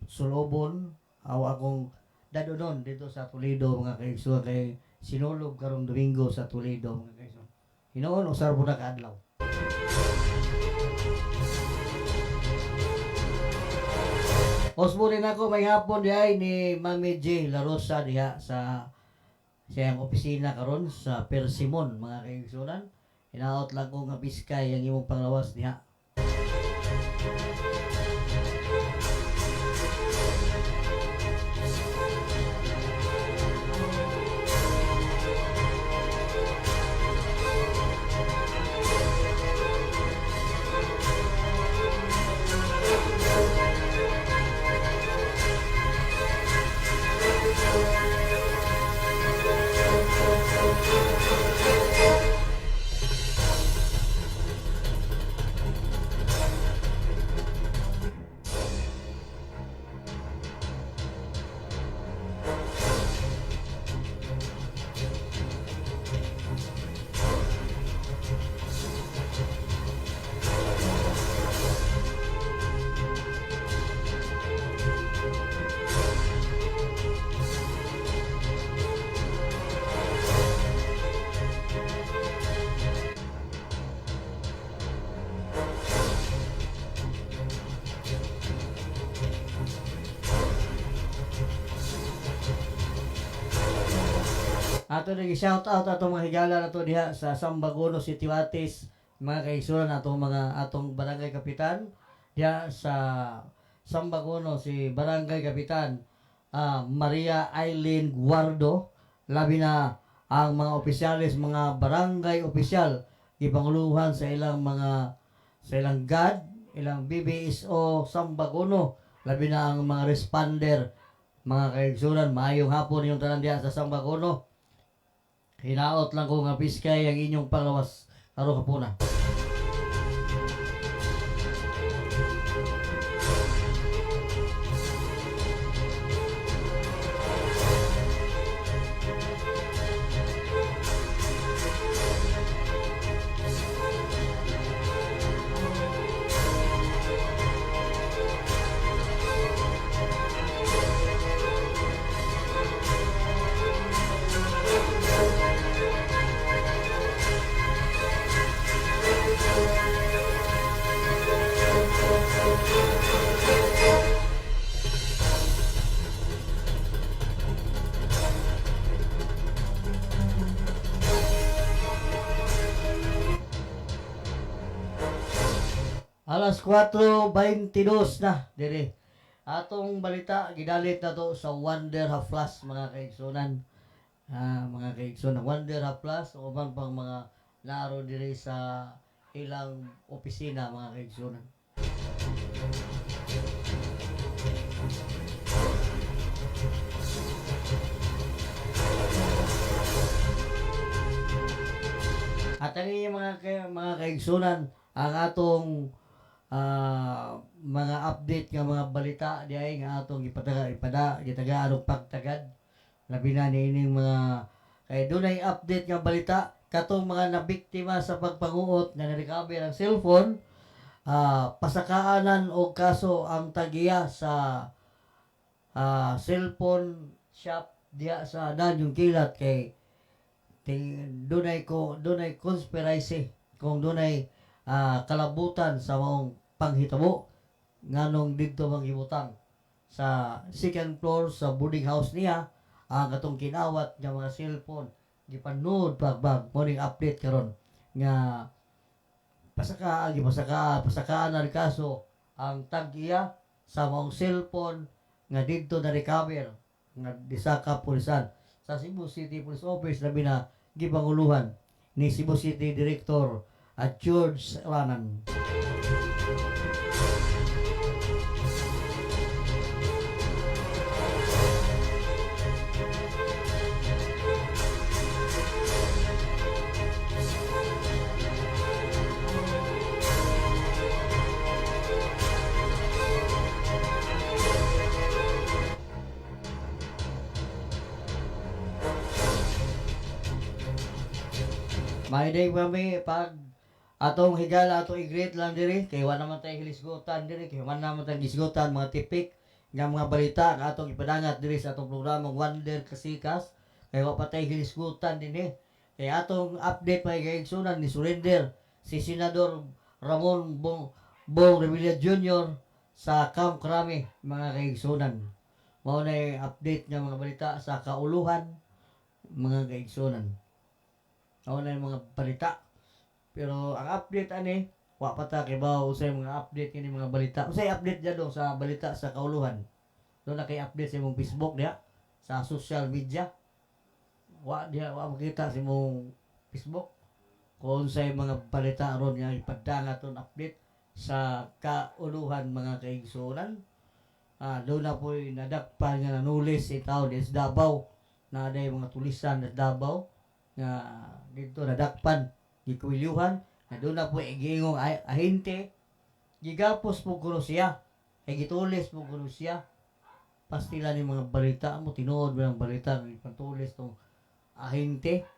sulobon o akong dadonon dito sa Toledo mga kaigsunan kay Sinulog karong Domingo sa Toledo mga kaigsunan. Hinoon usar po na kaadlaw. Osmo rin ako may hapon diay ni Mami J. La Rosa diha sa siyang opisina karon sa Persimon mga kaigsunan. Hinaot lang ko nga biskay ang imong panglawas diha. Ato nag-shout out atong mga higala nato diha sa Sambagono City Batis, mga kaigsunan atong barangay kapitan diha sa Sambagono si barangay kapitan Maria Eileen Guardo, labi na ang mga opisyalis, mga barangay opisyal gipanguluhan sa ilang GAD, ilang BBSO Sambagono, labi na ang mga responder mga kaigsunan. Maayong hapon yung tanan diha sa Sambagono. Hinaot lang ko nga piskay ang inyong panglawas karong hapuna. Alas 4:22 na dire. Atong balita gidalit na to sa Wonder Half Plus mga kaigsunan. Mga kaigsunan Wonder Half Plus o ubang pang mga naro dire sa ilang opisina mga kaigsunan. At ang inyong mga kaigsunan ang atong mga update nga mga balita diay nga atong gitagaan og pagtagad labi na niining mga kay dunay update nga balita katong mga nabiktima sa pagpanguot nga na-recover ang cellphone, pasakaanan og kaso ang tagiya sa cellphone shop diya sa Danyong Kilat kay dunay conspiracy kung dunay kalabutan sa maong panghitabo nganong didto manghimutang sa second floor sa boarding house niya ang katong kinawat nga mga cellphone gipanood pagbag morning update karon nga pasakaan na kaso ang tag-iya sa maong cellphone nga didto na recover nga disaka pulisan sa Cebu City Police Office labi na gipanguluhan ni Cebu City Director at George Lanan. May day kami pag atong higala atong i-greet lang diri kay wala naman tayo hilisgutan diri kay wala naman tayo hisgutan mga tipik nga mga balita nga atong ipadangat diri sa atong programang Wonder Kasikas kay wala pa tayo hilisgutan dinhi kay atong update pa kaigsunan ni surrender si Senador Ramon Bong Revilla Jr. sa Camp Crame mga kaigsunan. Mao na update nga mga balita sa kauluhan mga kaigsunan. Mao na mga balita. Pero ang update ani, wa pa ta kay ba usay mga update kini mga balita. Usay update dyan dong sa balita sa kauluhan. Doon na kay update sa imong Facebook diha, sa social media. Wa makita sa imong Facebook. Kung say mga balita ron nga ipadanga ton update sa kauluhan mga kaigsunan. Doon na po nadakpan nga nanulis itaw des Davao. Na day mga tulisan des Davao nga dito nadakpan gikuilyuhan na doon na po igingong ahente gigapos po kuno siya ay gitulis po kuno siya pastila ni mga balita mo tinuod mo ng balita ng ipatulis tong ahente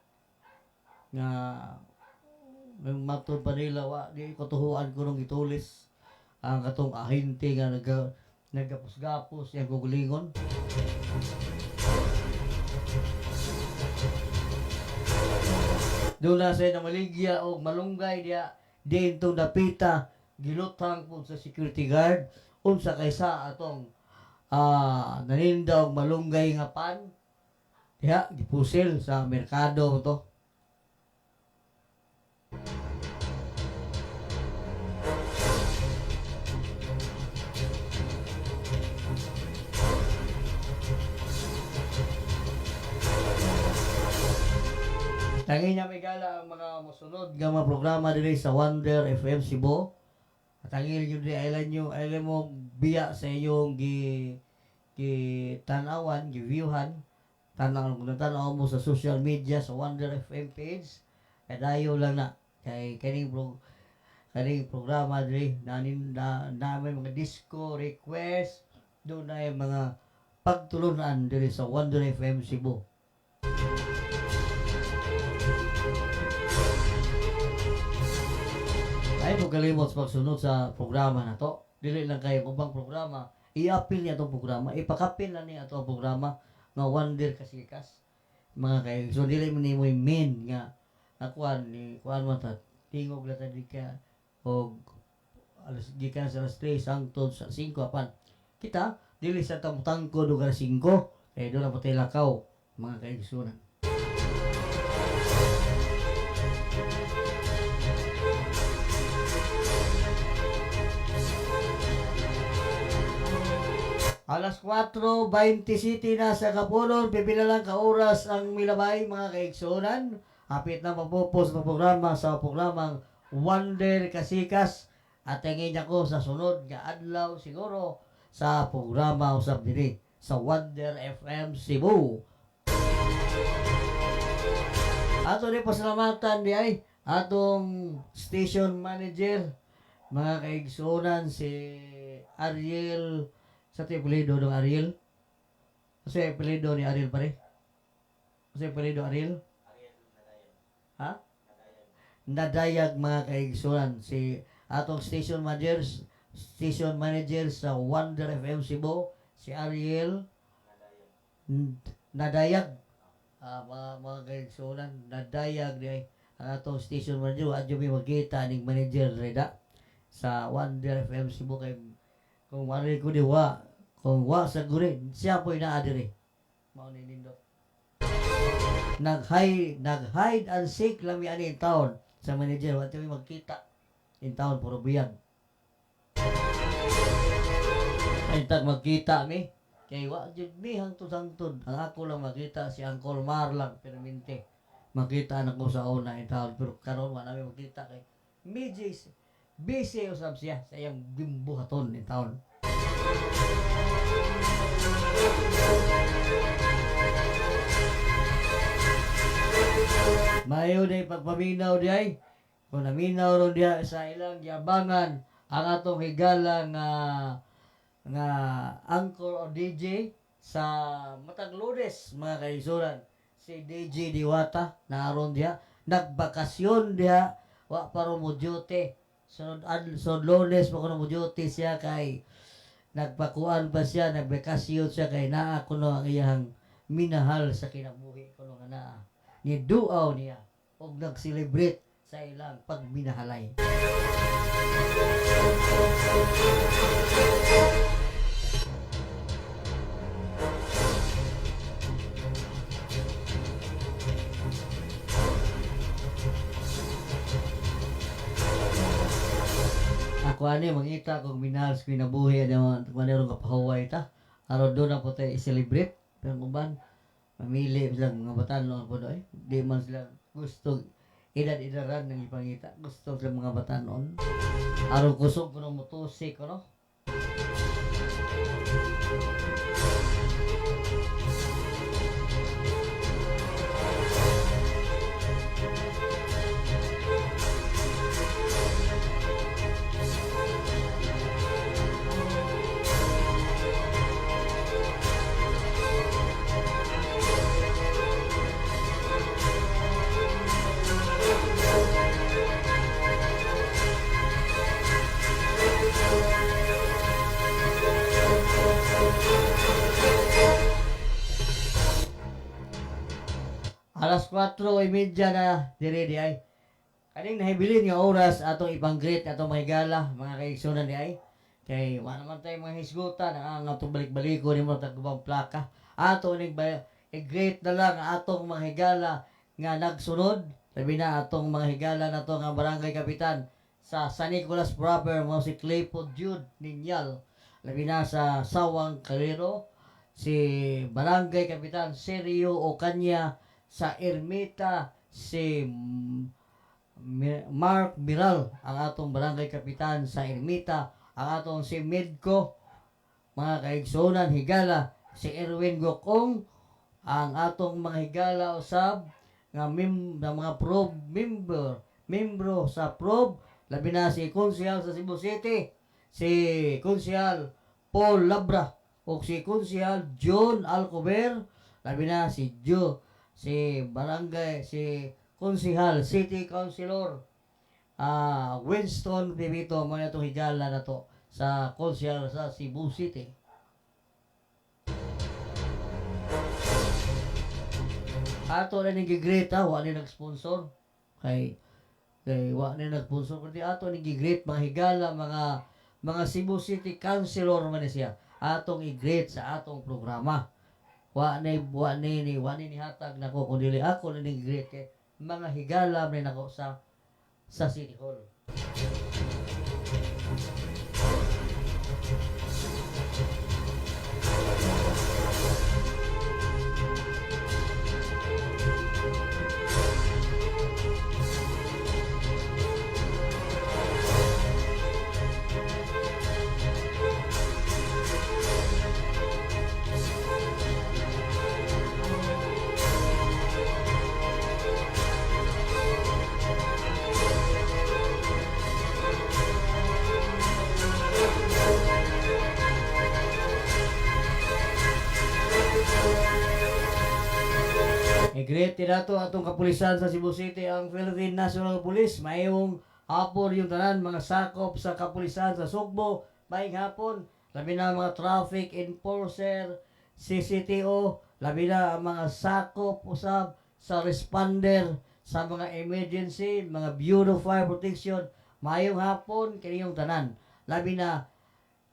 nga ng matod pa nila wa di ko tuhuan ko nung gitulis ang katong ahente nga nagapos-gapos yung gugulingon. Doon na sa namaligya o malunggay diya din itong napita gilutang po sa security guard unsa kaysa atong naninda og malunggay nga pan diya gipusil sa merkado to. Tangi niya may gala ang mga musunod nga mga programa diri sa Wonder FM Cebu. At tangi niyo diri ailan mo biya sa iyong gi tanawan, gi viewhan tanaw mo sa social media sa Wonder FM page, kadayo lang na kay kaning programa diri namin mga disco request, doon na yung mga pagtulunan diri sa Wonder FM Cebu. Ay mo kalimot sa pagsunod sa programa na to. Dili lang kayo ubang programa, i-appeal niya itong programa, ipakapil na niya itong programa nga Wonder Kasikas. Mga kayo, so dili mo ni mo main nga kuan mo ta tingog la ta di ka og alas gikan sa alas 3 hangtod sa 5 apan kita dili sa tamutangko do alas 5 kay do na patay lakaw mga kaigsunan. Alas 4:27 na sa Kapulon, pipila lang ka oras ang milabay mga kaigsunan. Hapit na magpupos ng programa sa programang Wonder Kasikas. At tingin ako sa sunod nga adlaw siguro sa programa usab diri sa Wonder FM Cebu. Ato ni pasalamatan di ay atong station manager mga kaigsunan si Ariel sa apelido ng Ariel. Kasi apelido ni Ariel pare. Kasi apelido Ariel. Ha? Nadayag mga kaigsunan si atong station manager sa Wonder FM Cebu si Ariel Nadayag. Mga kaigsunan nadayag di ang atong station manager adyo may magkita ning manager reda sa Wonder FM Cebu kay kung wala ko diwa kung wa sa gurin siya po inaadiri mao ni nindot nag-hide and seek lang yan in town sa manager wala tayo magkita in town puro biyag ay tag magkita mi kay wa jud mi hangtod ang ako lang magkita si Uncle Mar lang permente makita na ko sa una in town pero karon wa namin magkita kay busy usab siya sa iyang bimbuhaton in town. Mayo day pagpaminaw di ay kung naminaw ron diya sa ilang yabangan ang atong higala nga anchor o DJ sa matag Lourdes mga kaisuran si DJ Diwata naron diya nagbakasyon diya wa pa ro mo duty sunod Lourdes pa ko mo duty siya kay nagpakuan pa siya nagbakasyon siya kay naa kuno ang iyang minahal sa kinabuhi kuno nga naa ni duaw niya og nag-celebrate sa ilang pagminahalay. Ako ani mangita kung minahal sa kinabuhi ano manero kapahuway ta aron do na po tayo i-celebrate pero kuban mamili silang mga batanon po doy di man sila gusto edad-edaran ng ipangita gusto sila mga batanon aron kusog ko ng motusik no alas 4:30 na dire di ay. Kaning nahibilin nga oras atong ipang-greet atong mahigala mga kaigsunan di ay. Kay wa naman tay mga hisgutan ang atong balik-baliko ni mo tagubang plaka. Ato ning i-greet na lang atong mga higala nga nagsunod. Sabi na atong mga higala nato nga barangay kapitan sa San Nicolas proper mo si Claypo Jude Ninyal. Labi na sa Sawang Carrero si barangay kapitan Sergio Ocaña sa Ermita si Mark Miral ang atong barangay kapitan sa Ermita ang atong si Medco mga kaigsunan higala si Erwin Gokong ang atong mga higala usab nga mga membro sa PROB, labi na si Konsehal sa Cebu City, si Konsehal Paul Labra o si Konsehal John Alcover, labi na si Barangay, si Konsehal City Councilor Winston Pimito, mga itong higala na to sa Konsehal sa Cebu City. Ato na nag-great wa ni nag-sponsor kay wa ni nag-sponsor kundi ato nag-great mga higala, mga Cebu City Councilor man siya atong i-great sa atong programa. Wa ni hatag nako kundi ako na nag-great kay mga higala man nako sa City Hall. I-great nato atong kapulisan sa Cebu City, ang Philippine National Police. Mayong hapon yung tanan mga sakop sa kapulisan sa Sugbo, maayong hapon. Labi na mga traffic enforcer, CCTO, labi na ang mga sakop usab sa responder sa mga emergency, mga Bureau of Fire Protection. Maayong hapon kaniyong tanan. Labi na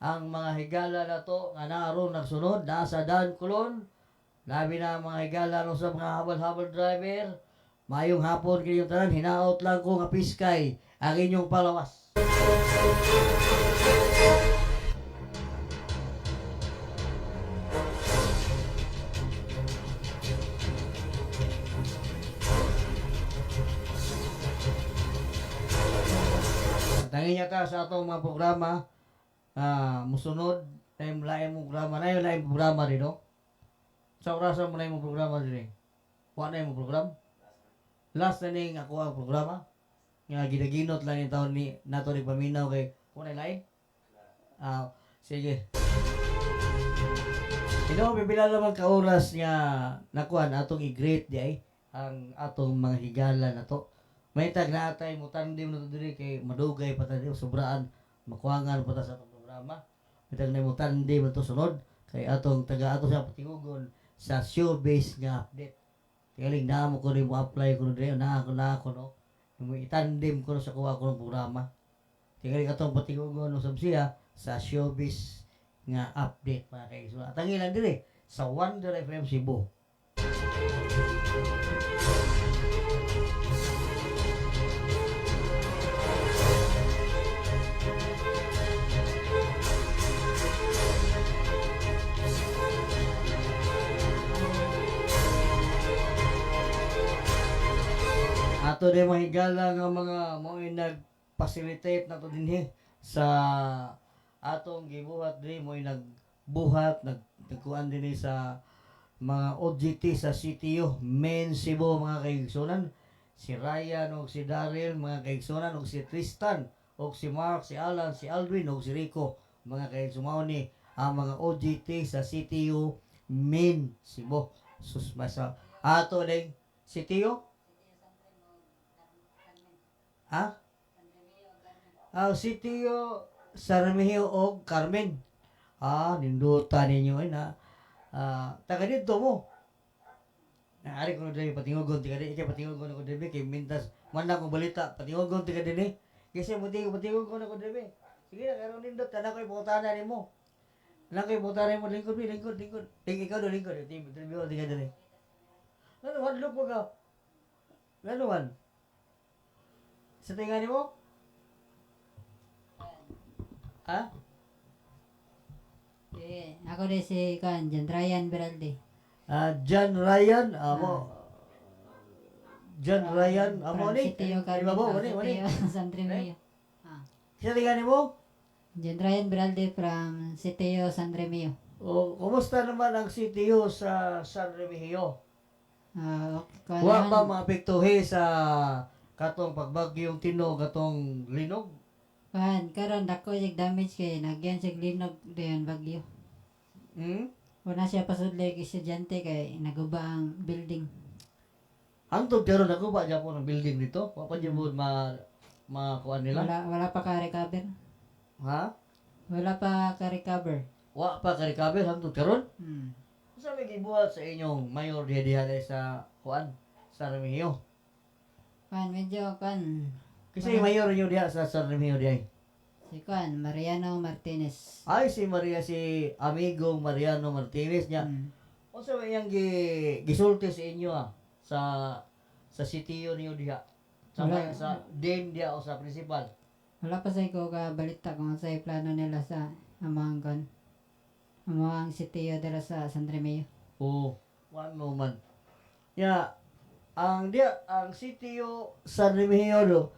ang mga higala na to nga naroon nagsunod nasa Dan Colon. Labi na mga higala sa mga habal-habal driver. Mayong hapon kayong tanan, hinaot lang ko nga piskay ang inyong palawas. Tangin niya ta sa atong mga programa, musunod, lain mong programa, lain programa rin, no? Sa orasan mo na yung programa din eh. Kuha na yung program. Last na ning ako ang programa. Nga ginaginot lang yung taon ni nato ni paminaw kay kuha na lain. Sige. Pipila naman ka oras nga nakuan atong i-great di ay ang atong mga higala na to. May tag na atay mo tandim na to diri kay madugay pa ta sobraan makuangan pa ta sa atong programa. May tag na mo tandim na to sunod kay atong taga ato sa patingugon sa showbiz nga update. Tingaling na mo ko rin mo apply ko rin na ako no. Mo itandem ko sa kuha ko ng programa. Tingaling atong patingugon no sabsiya sa showbiz nga update mga kaigsoon. At ang ilan dire sa Wonder FM Cebu. Ato din mga higala nga mga mo'y nag-facilitate na to din sa atong gibuhat din mo'y nagbuhat, nagkuhan din sa mga OJT sa CTU, Main Cebu mga kaigsunan. Si Ryan o si Daryl mga kaigsunan o si Tristan o si Mark, si Alan, si Aldwin o si Rico mga kaigsunan ni ang mga OJT sa CTU, Main Cebu. Masa ato din CTU CTO Sarmihio o Carmen. Nindutan ninyo ay na. Taga dito mo. Ari ko na patingugon tiga di, ikay patingugon ako debe kay mintas man akong balita patingugon tiga dinhi. Kasi patingugon ako debe. Sige na karon nindot kana ko ibutana nimo. Kana ko ibutana mo lingkod. Ikaw do lingkod, interview tiga dinhi. Ano hadlok mo ka? Ano man? Sa tingani mo? Ako din si John Ryan Beralde. John Ryan, John Ryan, ni? Sitio San Remio. Sa tingani mo? John Ryan Beralde from Sitio San Remio. O, kumusta naman ang CTO sa San Remigio? kuan Wa naman, ba maapektuhi sa katong pagbagyong Tino katong linog? kuan karon dako sig damage kay nagyan sig linog dayon bagyo. Hmm? Wala siya pasudlay kay estudyante kay naguba ang building. Hangtod karon ako ba Japon ang building dito? Wa pa jud kuan nila? Wala pa ka recover. Ha? Wala pa ka recover. Wa pa ka recover hangtod karon? Hmm. Unsa may gibuhat sa inyong mayor diha sa kuan sa Remigio? Kuan medyo kuan Kasi mayor niyo diha sa San Remigio diha. si kuan Mariano Martinez. Ay si amigo Mariano Martinez niya. Hmm. Unsa may iyang gisulti sa inyo sa CTO niyo diha? Wala. Sa din diha o sa principal? Wala pa sa ko ka balita kung sa plano nila sa amang kuan. Amang sitiyo dira sa San Remigio. Oo. One moment. Ya, ang CTO sa Remigio,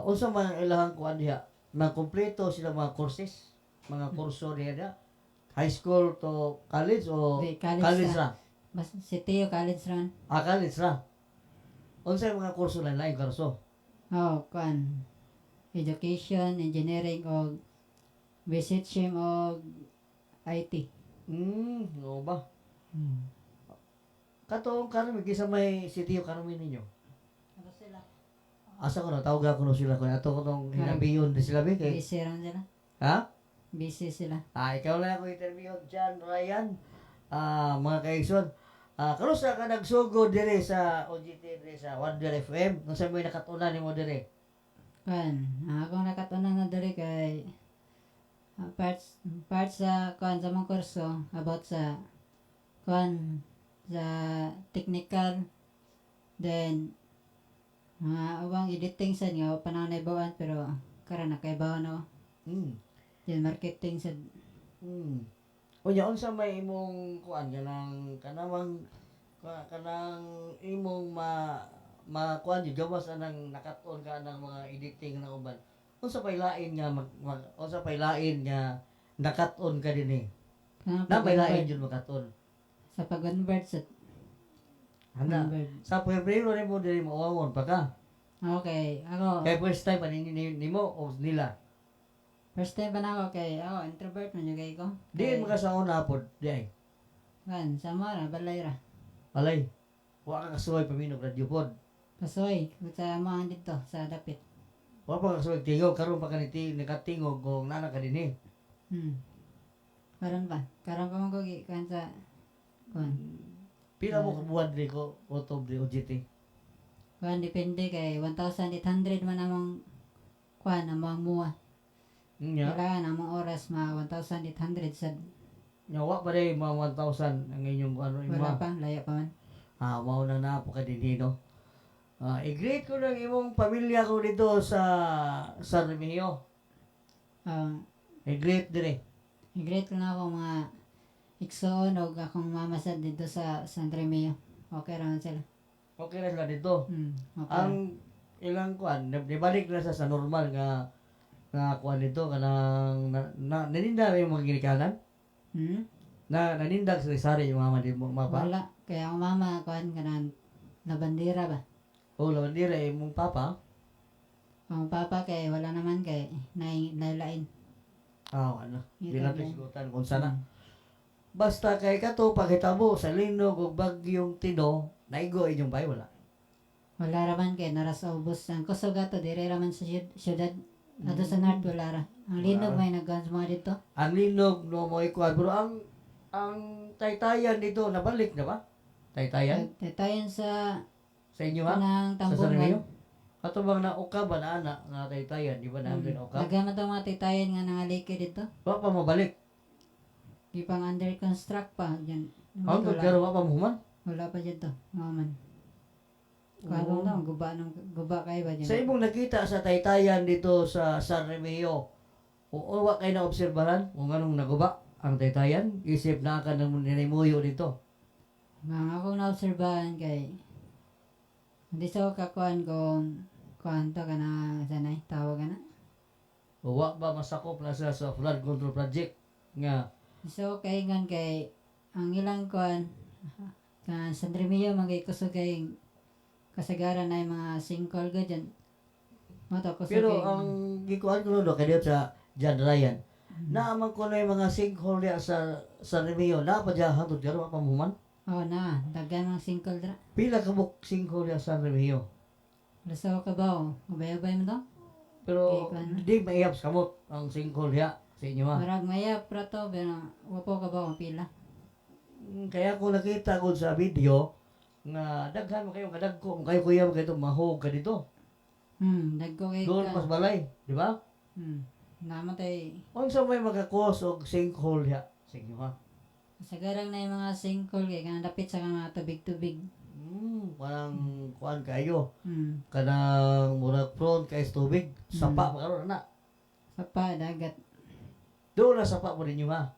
unsa man ang ilahang kuan diha? Na kumpleto sila mga courses, mga kurso diha. High school to college o Di, college ra. ra? Mas sitiyo college ron. College ra. Unsa yung mga kurso lain kurso? Oh, kuan. Education, engineering o visit sim o IT. No ba? Hmm. Katong karon gisa may CTO karon ninyo. Ano sila? Asa ko na tawag ko sila ko ato ko tong hinabiyon di sila be kay. Busy ron sila. Ha? Busy sila. Ikaw lang ako interview dyan, Ryan. Mga kaigson. Karon sa ka nagsugod dire sa OGT dire sa Wonder FM. Kung sa mo nakatunan nimo dire. Kuan. Ako nakatunan na diri kay parts sa kuan sa mga kurso about sa kuan sa technical then mga awang editing sa nga panahon na ibawan pero karon nakaibaw na. Then marketing sa Unya unsa may imong kuan kanang imong kuan gawas anang nakat-on ka ng mga editing na uban. Unsa pay lain nga unsa pay lain nga nakat-on ka dinhi? Na may lain jud makat-on. Sa pag-convert sa Ana. Sa Pebrero rin mo diri maawon pa ka. Okay, ako Kaya first time pa nimo o nila. first time pa na ako kay ako introvert man yung kay ko. Di mo ka sa una pod, di ay. Kan sama ra balay ra. Alay. Wa ka kasuway paminog radyo pod. Pasoy sa mga dito sa dapit. Wa pa kasuway tingog karon pa kaniti nakatingog kung nana ka dinhi. Karon pa mo ko kan sa kuan. Pila mo kabuan diri ko auto diri OJT. Kuan depende kay 1,800 man among kuan among muwa. Nya, Kailangan among oras ma 1,800 sa wa pa rin mga 1,000 ang inyong ano wala pa laya pa man. Mao nang napo ka dinhi no. I-greet ko ng imong pamilya ko dito sa San Remigio. I-greet dire. I-greet ko na ako mga iksoon o akong mama sa dito sa San Remigio. Okay ra man sila. Okay na sila dito. Okay. Ang ilang kuan, nibalik na sa normal nga kuan dito kanang naninda yung mga ginikanan. Nanindag sa sari yung mama di mo mapa. Wala. Kaya ang mama kuan kanan na bandera ba? Labandira mong papa. Ang papa kay wala naman kay nailain. Ano. Di na pisigutan kung sana. Basta kay kato pakitabo sa linog ug bagyong Tino, naigo inyong bay wala. Wala raman kay naras ubos ang kusog ato dire raman sa syudad. Ato sa north wala ra. Ang linog may nagans mga dito. Ang linog no mo ikuan pero ang taytayan dito nabalik na ba? Taytayan Taytayan sa inyo ha? kanang Sa San Remigio? tambungan. Kato bang na uka ba na anak nga taytayan, di ba namin uka? Nagamat ang mga taytayan nga nangaliki dito. Wa pa mabalik. Di pang under construct pa dyan. Hangtod karon wa pa muhuman. Wala pa dyan to. Maman. Kung ano guba kayo ba dyan? Sa imong nakita sa taytayan dito sa San Remigio, o wa kay na obserbahan kung anong naguba ang taytayan, isip na ka nang ninimuyo dito. Mga akong naobserbahan kay hindi sa ako kakuan kung kuan to ka na sanay, tawag ka na. O wa ba masakop na sa flood control project nga So kay ngan kay ang ilang kuan kan San Remilio magay kusog kay kasagaran na yung mga single ko dyan. Mo to kusog Pero kay ang gikuan ko no kay dito sa John Ryan. Naaman ko na yung mga sinkhole diya sa San Remilio. Na pa diya hantod garo pa muman. oh na daghan mga single dra. Pila ka buk sinkhole diya sa San Remilio. Lasaw ka ba o? Ubay-ubay mo to? Pero Okay, di maiyap sa kamot ang sinkhole diya sa inyo ha. Marag maya pra to pero wapo ka ba o pila? Kaya ko nakita ko sa video nga daghan mo kayo kadagko kayo kuya mo kayo mahog ka dito. Dagko kay Doon mas balay, di ba? Namatay. Unsa may magakos og sinkhole diya sa inyo ha. Sagarang na yung mga single kay kanang dapit sa mga tubig-tubig. Parang kuan kayo. Hmm. Kanang murag front kay tubig, sapa pa karon na. Sapa, dagat. Doon na sapa mo ninyo ha.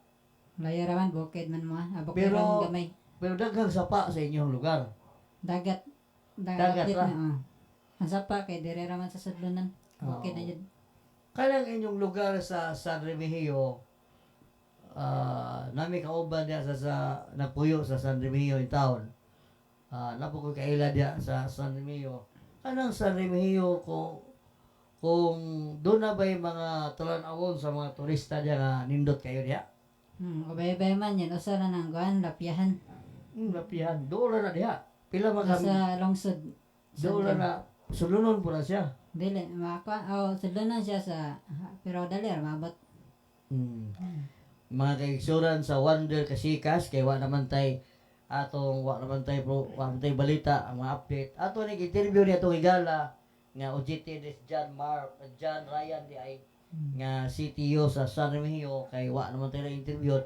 Laya raman, bukid man mo. Abok Pero- pero, gamay. Pero daghang sapa sa inyong lugar. Dagat. Dagat Dagat ra. na. Ang sapa kay dire raman sa sudlunan. Bukid na yun. Kanang inyong lugar sa San Remigio, nami kauban diya sa napuyo sa San Remigio in town. Napo ko kaila diya sa San Remigio. Kanang San Remigio kung doon na ba yung mga talan-awon sa mga turista diya nga nindot kayo diya? Ubay-ubay man yan. Usa na nang guan, lapiahan. Lapihan. Doon na diya. Pila mga Sa lungsod. doon na sulunon po na siya. Dili, makakuan. Oh, sudlunan siya sa, pero dali, mabot. Mga kaigsuran sa Wonder Kasikas kay wa naman tay wa naman tay balita ang mga update. Ato ni interview ni atong igala nga OJT des John Ryan di ay nga CTO sa San Remigio kay wa naman tay interview.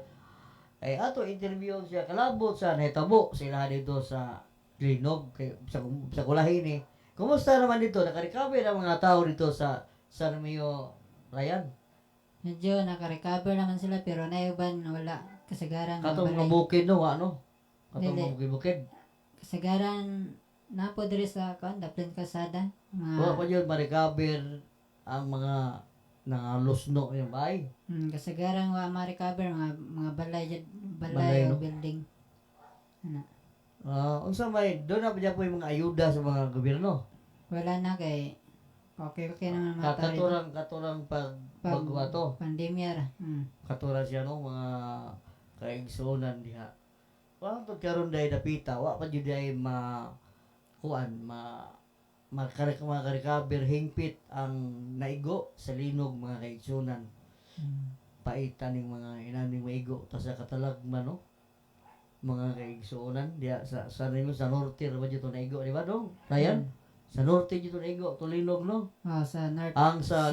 Ay ato interview siya kalabot sa nahitabo sila dito sa Klinog kay sa Kulahin ni. Kumusta naman dito? Naka-recover ang mga tao dito sa San Remigio, Ryan? Medyo naka-recover naman sila pero naiban wala kasagaran ng Katong balay. mga bukid no, ano? Katong Dili. mga bukid. Kasagaran na po diri sa Daplin Kalsada. Wala pa yun ma-recover ang mga nangalusno yung bahay. Kasagaran wa ma-recover mga balay Balay, o no? building. Ano? Unsa may doon na pa dyan po yung mga ayuda sa mga gobyerno. Wala na kay okay naman mga tao rito. Katurang pagbago to. Pandemya ra. Katurang siya no mga kaigsunan diha. Wala to karon dai dapita, wa pa jud ay makarecover hingpit ang naigo sa linog mga kaigsunan. Paitan ning mga inaning maigo ta sa katalagman no. Mga kaigsunan diha sa norte ra ba jud to naigo, di ba dong? Ryan? Sa norte dito naigo, tulinog no? Sa north. Ang sa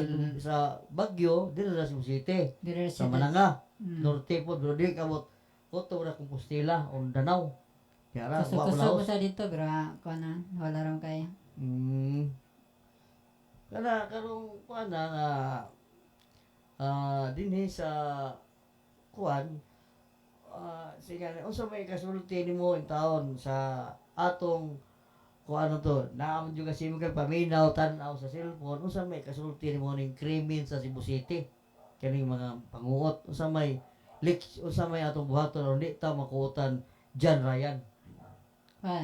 Baguio, dito sa Cebu City. Dire Sa Mananga, norte po, pero di kabot Koto na Compostela o Danau. Kaya ra, wa Kusog ko ko sa dito pero wala ram kaya. Kana karong kuan nga dinhi sa kuan sige unsa may kasulti nimo in taon sa atong kuan to naamon jud kasi mo kay paminaw tan-aw sa cellphone unsa may kasulti nimo ning krimen sa Cebu City kaning mga panguot unsa may unsa may atong buhaton aron di ta makuotan John Ryan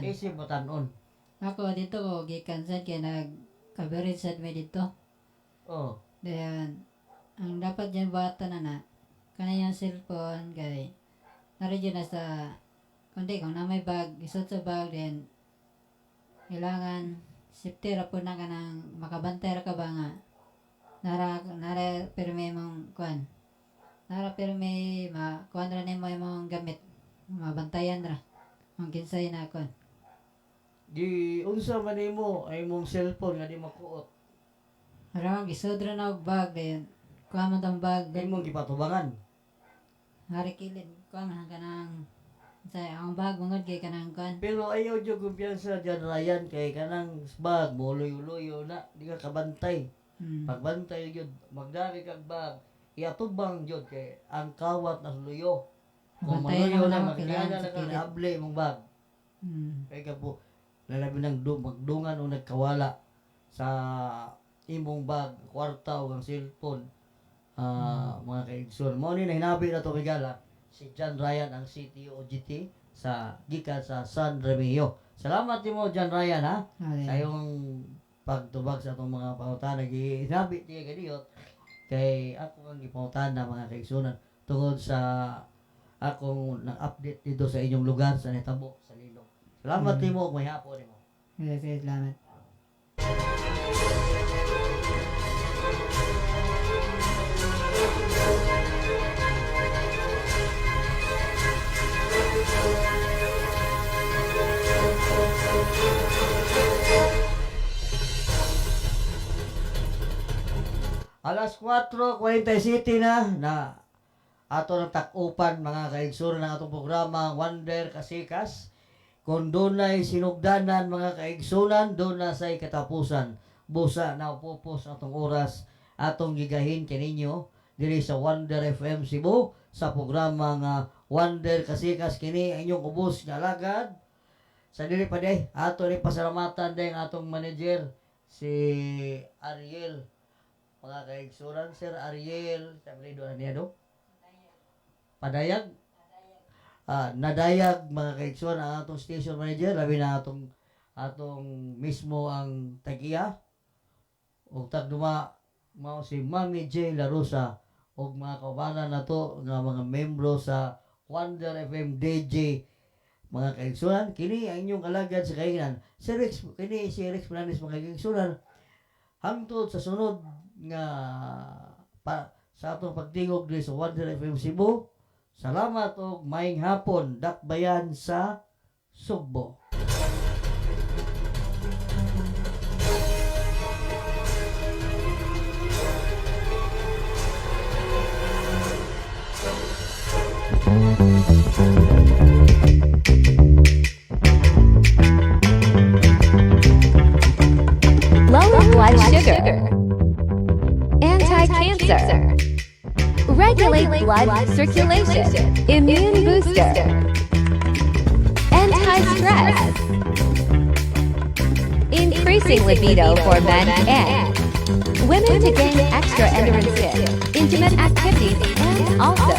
isip mo tan-on ako dito ko gikan sad kay nag-coverage sad may dito. Then ang dapat dyan buhatan na kanang cellphone kay nari dyan na sa kundi kung na may bag isot sa bag then kailangan safety ra po na ka ng makabantay ra ka ba nga nara perme mong kuan nara perme kuan ra nimo imong gamit mabantayan ra ang kinsay na kuan di unsa man nimo ay imong cellphone nga di makuot aram isod ra na og bag then kuha man tong bag imong gipatubangan hari kilid kuha man kanang ang bag mangod kay kanang kuan pero ayaw jud kumpiyansa John Ryan kay kanang bag mo luyo-luyo na di ka kabantay pagbantay jud magdari kag bag iatubang jud kay ang kawat na luyo kung maluyo na makilala na ka able mong bag kay ka po lalabi ng magdungan o nagkawala sa imong bag kwarta o ang cellphone mga kaigsoon mo ni na hinabi na to migala si John Ryan ang CTO OGT sa gikan sa San Remigio. Salamat mo John Ryan ha Okay. sa iyong pagtubag sa atong mga pangutana ginabi ti kadiyot kay ako ang gipangutana mga kaigsunan tungod sa akong nang-update dito sa inyong lugar sa Netabo sa Lilo. Salamat nimo may hapon nimo. Sige, salamat. Alas 4:47 na ato ng takupan mga kaigsunan ng atong programa Wonder Kasikas. Kung dunay sinugdanan mga kaigsunan, doon na say katapusan. Busa na upupos atong oras atong gigahin kaninyo diri sa Wonder FM Cebu sa programa nga Wonder Kasikas kini ang inyong ubos nga alagad. Sa dili pa day ato ni pasalamatan day ang atong manager si Ariel. Mga kaigsunan, Sir Ariel, sabi doon niya do? Padayag? Nadayag mga kaigsunan ang atong station manager, labi na atong mismo ang tagiya. O tagduma mao si Mami J. Larusa o mga kaubanan na to nga mga membro sa Wonder FM DJ. Mga kaigsunan, kini ang inyong alagad sa kainan. Si Rex Planes mga kaigsunan. Hangtod sa sunod nga sa atong pagtingog diri sa Wonder FM Cebu. Salamat og maayong hapon dakbayan sa Sugbo. Lower blood sugar. Anti-cancer. Regulate blood circulation. Immune booster. Anti-stress. Increasing libido for men and women to gain extra endurance, intimate activities, and also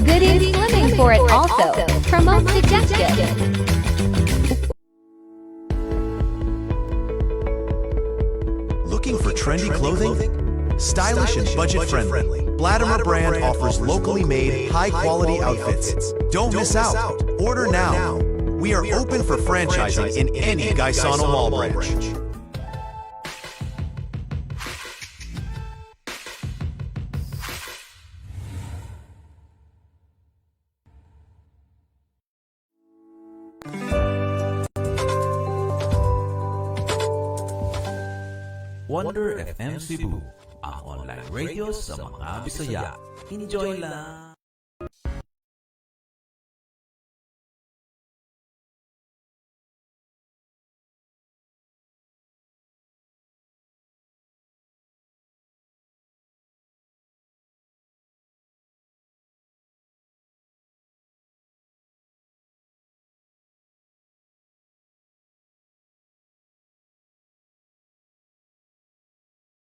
good in swimming for it also promotes digestion. Looking for trendy clothing? Stylish and budget-friendly, Blatimer brand offers locally made, high-quality outfits. Don't miss out. Order now. We are open for franchising in any Gaisano Mall branch. Wonder FM Cebu, ang online radio sa mga Bisaya. Enjoy lang!